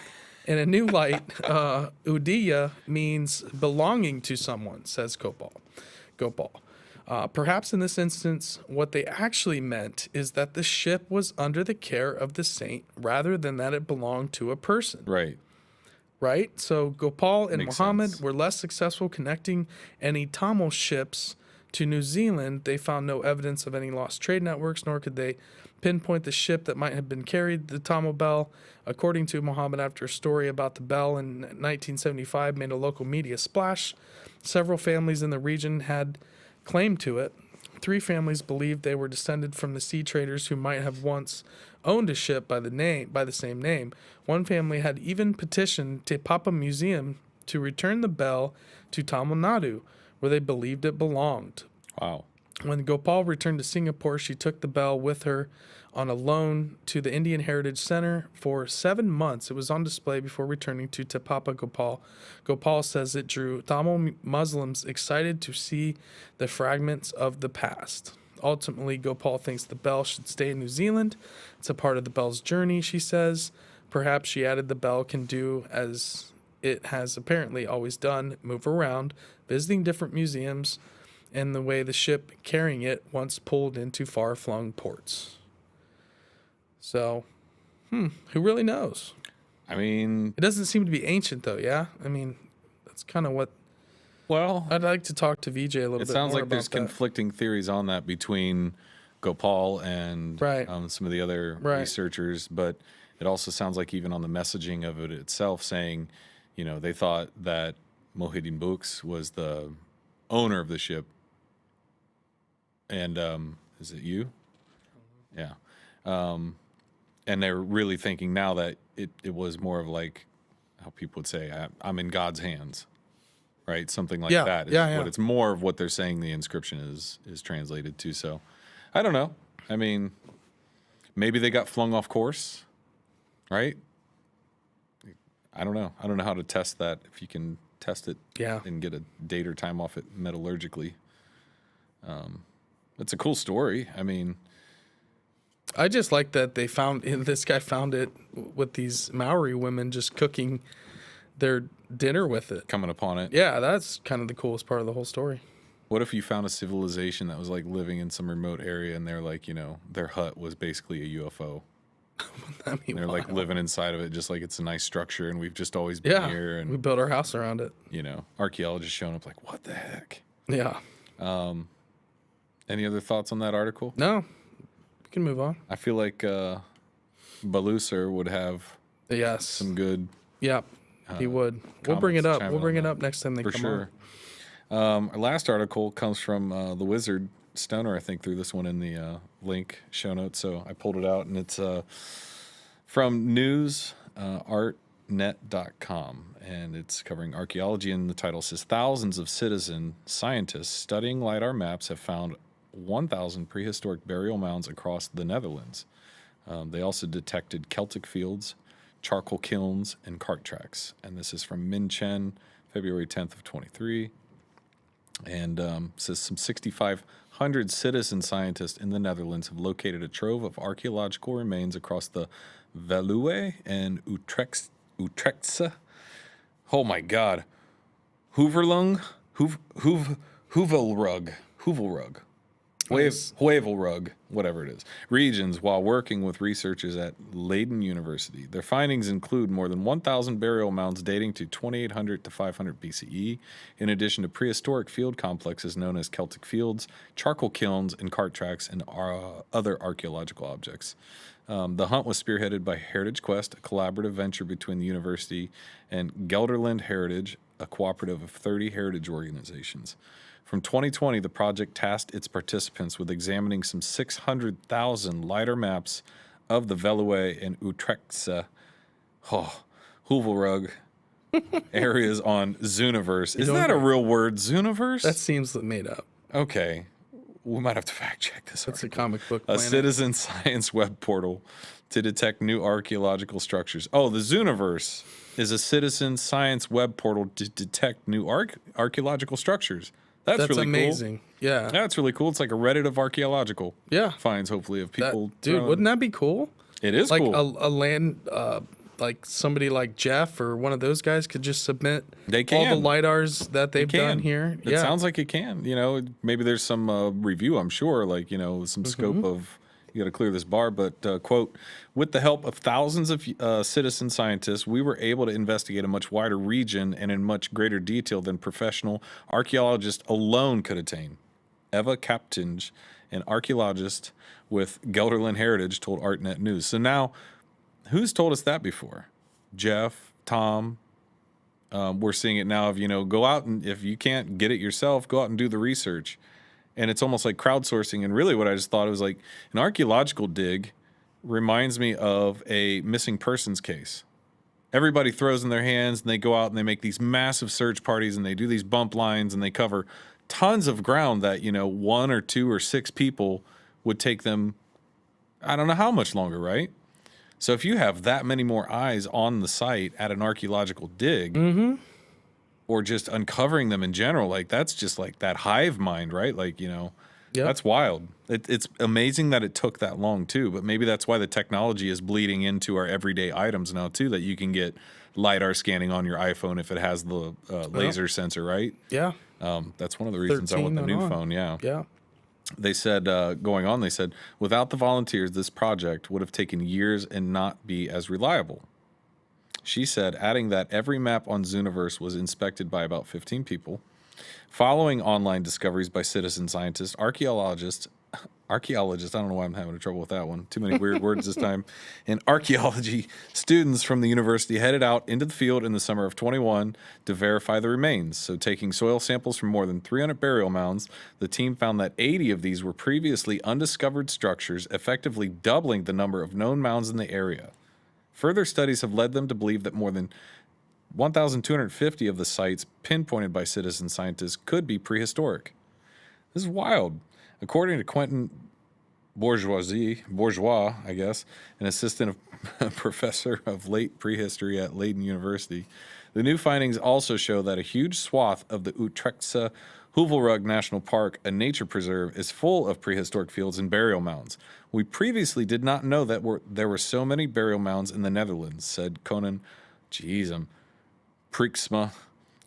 In a new light, Udiya means belonging to someone, says Gopal. Perhaps in this instance, what they actually meant is that the ship was under the care of the saint rather than that it belonged to a person. Right? So Gopal and Muhammad were less successful connecting any Tamil ships to New Zealand. They found no evidence of any lost trade networks, nor could they pinpoint the ship that might have been carried the Tamil bell. According to Muhammad, after a story about the bell in 1975 made a local media splash, several families in the region had claim to it. 3 families believed they were descended from the sea traders who might have once owned a ship by the same name. One family had even petitioned Te Papa Museum to return the bell to Tamil Nadu, where they believed it belonged. Wow. When Gopal returned to Singapore, she took the bell with her on a loan to the Indian Heritage Center for 7 months. It was on display before returning to Te Papa Gopal. Gopal says it drew Tamil Muslims excited to see the fragments of the past. Ultimately, Gopal thinks the bell should stay in New Zealand. It's a part of the bell's journey, she says. Perhaps, she added, the bell can do as it has apparently always done, move around, visiting different museums, and the way the ship carrying it once pulled into far-flung ports. So, who really knows? I mean, it doesn't seem to be ancient, though, yeah? I mean, that's kind of what... Well, I'd like to talk to VJ a little bit more. It sounds like there's conflicting theories on that between Gopal and some of the other researchers, but it also sounds like even on the messaging of it itself saying, you know, they thought that Mohideen Books was the owner of the ship. And is it you? Yeah. And they're really thinking now that it was more of like how people would say, I'm in God's hands, right? Something like that. What it's more of what they're saying the inscription is translated to. So I don't know. I mean, Maybe they got flung off course, right? I don't know. I don't know how to test that. If you can test it and get a date or time off it metallurgically. It's a cool story. I mean, I just like that this guy found it with these Maori women just cooking their dinner with it. Coming upon it. Yeah, that's kind of the coolest part of the whole story. What if you found a civilization that was like living in some remote area and they're like, their hut was basically a UFO? They're like living inside of it just like it's a nice structure and we've just always been here. And we built our house around it. Archaeologists showing up like, what the heck? Yeah. Any other thoughts on that article? No. We can move on. I feel like Baluser would have some good... Yeah, he would. We'll bring it up. We'll bring it up next time they come on. Our last article comes from the Wizard Stoner, I think, threw this one in the link show notes, so I pulled it out, and it's from newsartnet.com, and it's covering archaeology, and the title says, thousands of citizen scientists studying LIDAR maps have found 1,000 prehistoric burial mounds across the Netherlands. They also detected Celtic fields, charcoal kilns, and cart tracks, and this is from Min Chen, February 10th of 23. And says some 6,500 citizen scientists in the Netherlands have located a trove of archaeological remains across the Veluwe and Utrechtse. Oh my God, Heuvelrug, Heuvelrug, whatever it is, regions while working with researchers at Leiden University. Their findings include more than 1,000 burial mounds dating to 2800 to 500 BCE, in addition to prehistoric field complexes known as Celtic fields, charcoal kilns, and cart tracks, and other archaeological objects. The hunt was spearheaded by Heritage Quest, a collaborative venture between the university and Gelderland Heritage, a cooperative of 30 heritage organizations. From 2020, the project tasked its participants with examining some 600,000 LIDAR maps of the Veluwe and Utrechtse Heuvelrug areas on Zooniverse. Is that a real word, Zooniverse? That seems made up. Okay. We might have to fact check this. That's a comic book planet. A citizen science web portal to detect new archaeological structures. Oh, the Zooniverse is a citizen science web portal to detect new archaeological structures. That's really amazing. Cool. Yeah. That's really cool. It's like a Reddit of archaeological finds, hopefully, of people. Wouldn't that be cool? It is cool. Like a land, like somebody like Jeff or one of those guys could just submit all the LIDARs that they've done here. It sounds like it can. Maybe there's some review, I'm sure, like, some scope of, you got to clear this bar, but, quote, with the help of thousands of citizen scientists, we were able to investigate a much wider region and in much greater detail than professional archaeologists alone could attain. Eva Kaptinge, an archaeologist with Gelderland Heritage, told ArtNet News. So now, who's told us that before? Jeff, Tom. We're seeing it now of, go out and if you can't get it yourself, go out and do the research. And it's almost like crowdsourcing. And really what I just thought, it was like an archaeological dig reminds me of a missing persons case. Everybody throws in their hands and they go out and they make these massive search parties and they do these bump lines and they cover tons of ground that, 1 or 2 or 6 people would take them, I don't know how much longer, right? So if you have that many more eyes on the site at an archaeological dig, or just uncovering them in general, like that's just like that hive mind, right? Like, that's wild. It's amazing that it took that long too, but maybe that's why the technology is bleeding into our everyday items now too, that you can get LiDAR scanning on your iPhone if it has the laser sensor, right? Yeah. That's one of the reasons I want the new phone, Yeah. They said, going on, they said, without the volunteers, this project would have taken years and not be as reliable. She said, adding that every map on Zooniverse was inspected by about 15 people. Following online discoveries by citizen scientists, archaeologists, I don't know why I'm having trouble with that one. Too many weird words this time. And archaeology students from the university headed out into the field in the summer of 21 to verify the remains. So taking soil samples from more than 300 burial mounds, the team found that 80 of these were previously undiscovered structures, effectively doubling the number of known mounds in the area. Further studies have led them to believe that more than 1,250 of the sites pinpointed by citizen scientists could be prehistoric. This is wild. According to Quentin Bourgeois, I guess, an assistant professor of late prehistory at Leiden University. The new findings also show that a huge swath of the Utrechtse Heuvelrug National Park, a nature preserve, is full of prehistoric fields and burial mounds. We previously did not know that there were so many burial mounds in the Netherlands, said Conan Prieksma,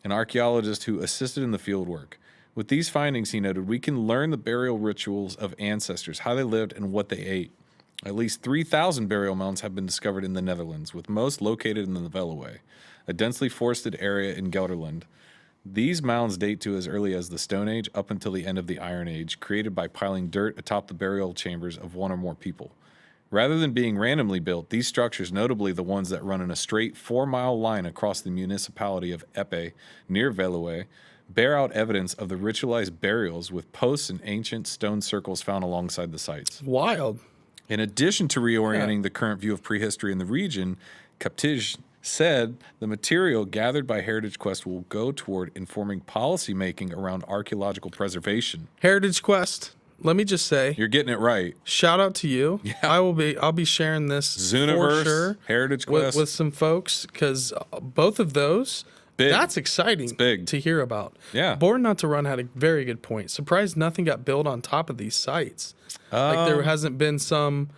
an archaeologist who assisted in the field work. With these findings, he noted, we can learn the burial rituals of ancestors, how they lived, and what they ate. At least 3,000 burial mounds have been discovered in the Netherlands, with most located in the Veluwe, a densely forested area in Gelderland. These mounds date to as early as the Stone Age up until the end of the Iron Age, created by piling dirt atop the burial chambers of one or more people. Rather than being randomly built, these structures, notably the ones that run in a straight 4-mile line across the municipality of Epe, near Veluwe, bear out evidence of the ritualized burials with posts and ancient stone circles found alongside the sites. Wild. In addition to reorienting the current view of prehistory in the region, Kaptij said the material gathered by Heritage Quest will go toward informing policy making around archaeological preservation. Heritage Quest, let me just say, you're getting it right. Shout out to you. Yeah. I'll be sharing this Zooniverse, for sure, Heritage Quest with some folks, because both of those, big. That's exciting to hear about. Yeah. Born Not to Run had a very good point. Surprised nothing got built on top of these sites. Like there hasn't been some,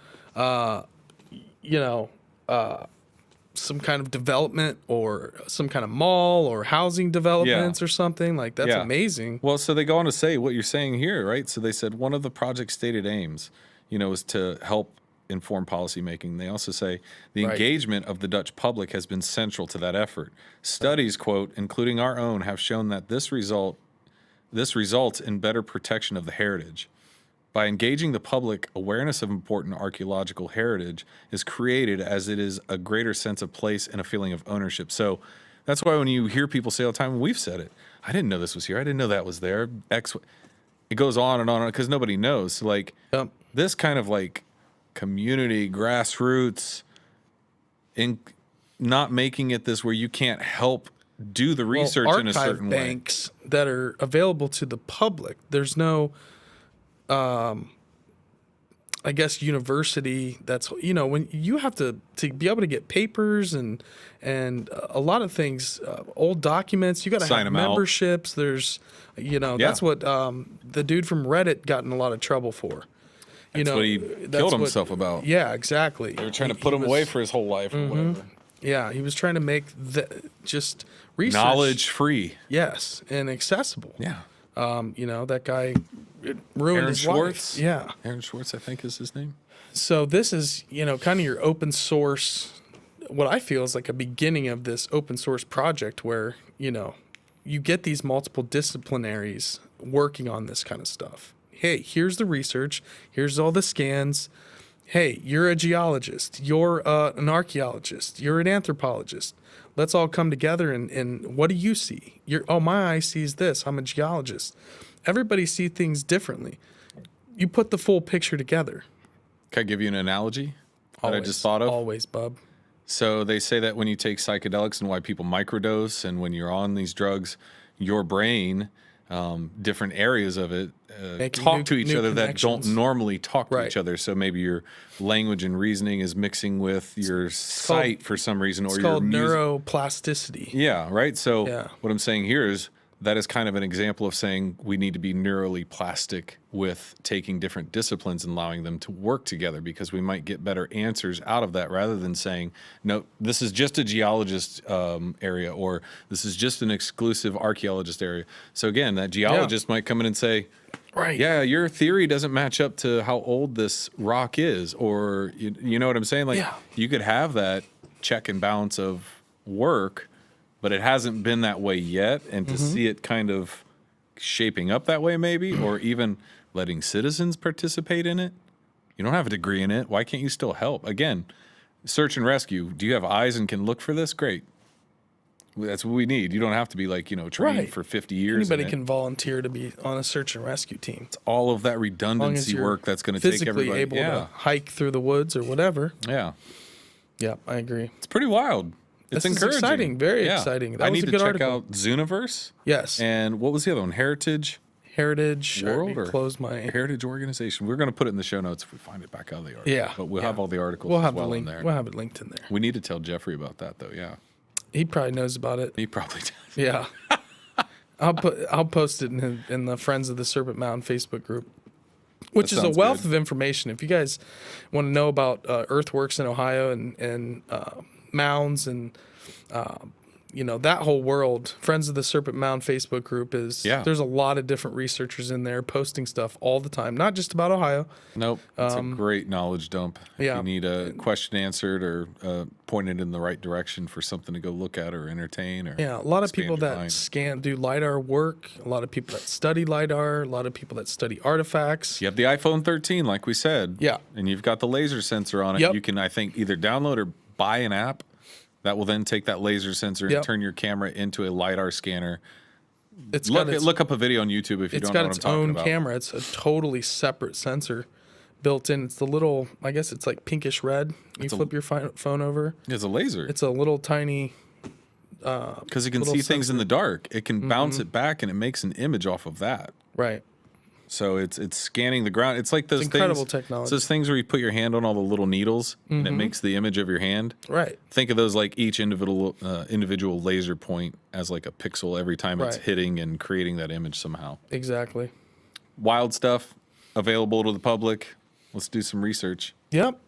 some kind of development or some kind of mall or housing developments or something. Like, that's amazing. Well, so they go on to say what you're saying here, right? So they said one of the project's stated aims, is to help inform policymaking. They also say the engagement of the Dutch public has been central to that effort. Studies, quote, including our own, have shown that this results in better protection of the heritage. By engaging the public, awareness of important archaeological heritage is created, as it is a greater sense of place and a feeling of ownership. So that's why when you hear people say all the time, we've said it, I didn't know this was here, I didn't know that was there, it goes on and on because nobody knows. So like this kind of like community, grassroots, in not making it this where you can't help do the research in a certain way. Archive banks that are available to the public. There's no, I guess, university that's, when you have to be able to get papers and a lot of things, old documents, you got to have memberships. There's, that's what the dude from Reddit got in a lot of trouble for. That's what he killed himself about. Yeah, exactly. They were trying to put him away for his whole life or whatever. Yeah, he was trying to make just research knowledge free. Yes, and accessible. Yeah. That guy ruined Aaron his Schwartz. life. Yeah. Aaron Schwartz, I think is his name. So this is, kind of your open source, what I feel is like a beginning of this open source project where, you get these multiple disciplinaries working on this kind of stuff. Hey, here's the research. Here's all the scans. Hey, you're a geologist. You're an archaeologist. You're an anthropologist. Let's all come together and what do you see? My eye sees this. I'm a geologist. Everybody sees things differently. You put the full picture together. Can I give you an analogy that I just thought of? Always, bub. So they say that when you take psychedelics and why people microdose, and when you're on these drugs, your brain, different areas of it, talk to each other that don't normally talk to each other. So maybe your language and reasoning is mixing with your sight for some reason, or your neuroplasticity. Yeah, right. So what I'm saying here is that is kind of an example of saying we need to be neurally plastic with taking different disciplines and allowing them to work together, because we might get better answers out of that rather than saying, no, this is just a geologist area, or this is just an exclusive archaeologist area. So again, that geologist might come in and say, yeah, your theory doesn't match up to how old this rock is, or you know what I'm saying? Like you could have that check and balance of work, but it hasn't been that way yet. And to see it kind of shaping up that way maybe, or even letting citizens participate in it. You don't have a degree in it. Why can't you still help? Again, search and rescue. Do you have eyes and can look for this? Great. That's what we need. You don't have to be like, trained for 50 years. Anybody can volunteer to be on a search and rescue team. It's all of that redundancy work that's going to take everybody. Physically able to hike through the woods or whatever. Yeah. Yeah, I agree. It's pretty wild. It's encouraging. Exciting, very exciting. I need to check out Zooniverse. Yes. And what was the other one? Heritage Heritage World or close my Heritage Organization. We're going to put it in the show notes if we find it back out of the article. Yeah. But we'll have all the articles We'll have as well the link. in there. We'll have it linked in there. We need to tell Jeffrey about that, though, yeah. He probably knows about it. He probably does. Yeah. I'll post it in the Friends of the Serpent Mound Facebook group, which That is a sounds wealth good. of information. If you guys want to know about earthworks in Ohio and mounds and that whole world, Friends of the Serpent Mound Facebook group is. Yeah. There's a lot of different researchers in there posting stuff all the time, not just about Ohio. Nope. It's a great knowledge dump. If yeah. you need a question answered or pointed in the right direction for something to go look at or entertain or Yeah, a lot of expand people your that mind. do LIDAR work, a lot of people that study LIDAR, a lot of people that study artifacts. You have the iPhone 13, like we said. Yeah. And you've got the laser sensor on it. Yep. You can, I think, either download or buy an app that will then take that laser sensor and Yep. turn your camera into a LiDAR scanner. It's Look up a video on YouTube if you It's don't got know what its I'm talking own about. camera. It's a totally separate sensor built in. It's the little, I guess it's like pinkish red. You flip your phone over. It's a laser. It's a little tiny. Because it can little see things in the dark. It can bounce it back and it makes an image off of that. Right. So it's scanning the ground. It's like those incredible things. technology. It's those things where you put your hand on all the little needles and it makes the image of your hand. Right. Think of those like each individual laser point as like a pixel every time it's Right. hitting and creating that image somehow. Exactly. Wild stuff available to the public. Let's do some research. Yep.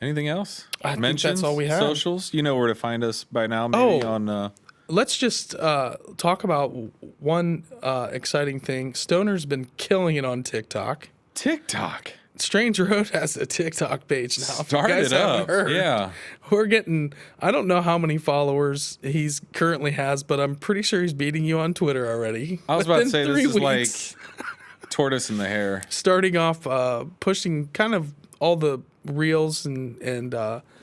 Anything else? I think Mentions, that's all we have. Socials. You know where to find us by now. Maybe on. Let's just talk about one exciting thing. Stoner's been killing it on TikTok. TikTok. Strange Road has a TikTok page now. If you Start guys it haven't up. heard, Yeah. We're getting, I don't know how many followers he's currently has, but I'm pretty sure he's beating you on Twitter already. I was about to Within say 3 this is weeks. like tortoise in the hair. Starting off pushing kind of all the reels and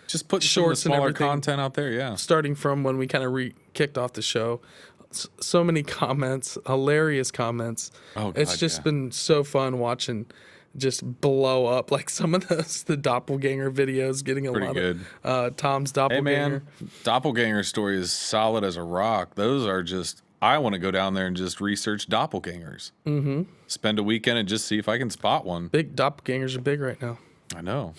Just put shorts and smaller everything. content out there. Yeah. starting from when we kind of kicked off the show. So many comments, hilarious comments. Oh, it's God, just yeah. been so fun watching just blow up. Like some of the doppelganger videos getting a Pretty lot good. of Tom's Hey doppelganger. man, doppelganger story is solid as a rock. Those are just. I want to go down there and just research doppelgangers. Mm-hmm. Spend a weekend and just see if I can spot one. Big doppelgangers are big right now. I know.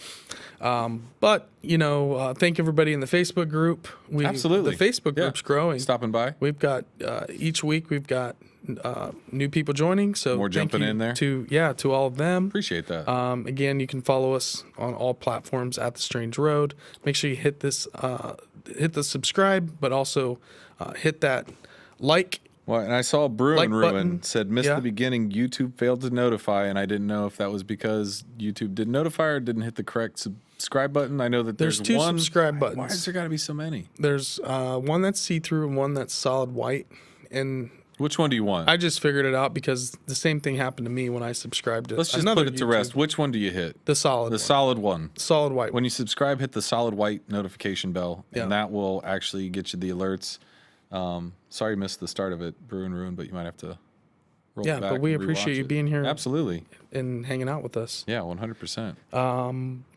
But thank everybody in the Facebook group. Absolutely. The Facebook Yeah. group's growing. Stopping by. We've got each week we've got new people joining. So More thank jumping you in there. to all of them. Appreciate that. Again, you can follow us on all platforms at The Strange Road. Make sure you hit the subscribe, but also hit that like. Well, and I saw Bruin like Ruin button. said missed Yeah. the beginning. YouTube failed to notify, and I didn't know if that was because YouTube didn't notify or didn't hit the correct subscribe button. I know that there's two one subscribe Why buttons. has there got to be so many? There's one that's see-through and one that's solid white. And Which one do you want? I just figured it out because the same thing happened to me when I subscribed to Let's just another put it to YouTube. rest. Which one do you hit? The solid The one. solid one. Solid white. When you subscribe, hit the solid white notification bell, Yeah. and that will actually get you the alerts. Sorry, missed the start of it, Bruin Ruin, but you might have to roll Yeah, it back. but we and appreciate rewatch you it. being here. Absolutely. And hanging out with us. Yeah, 100%.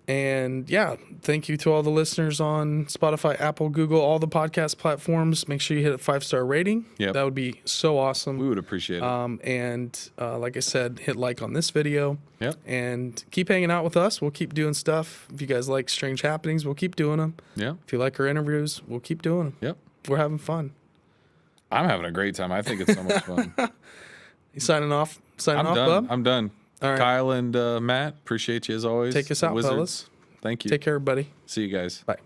And yeah, thank you to all the listeners on Spotify, Apple, Google, all the podcast platforms. Make sure you hit a 5-star rating. Yep. That would be so awesome. We would appreciate it. And like I said, hit like on this video. Yep. And keep hanging out with us. We'll keep doing stuff. If you guys like Strange Happenings, we'll keep doing them. Yeah. If you like our interviews, we'll keep doing them. Yep. We're having fun. I'm having a great time. I think it's so much fun. You signing off? Signing I'm off, done. bub? I'm done. All right. Kyle and Matt, appreciate you as always. Take us out, Wizards. fellas. Thank you. Take care, everybody. See you guys. Bye.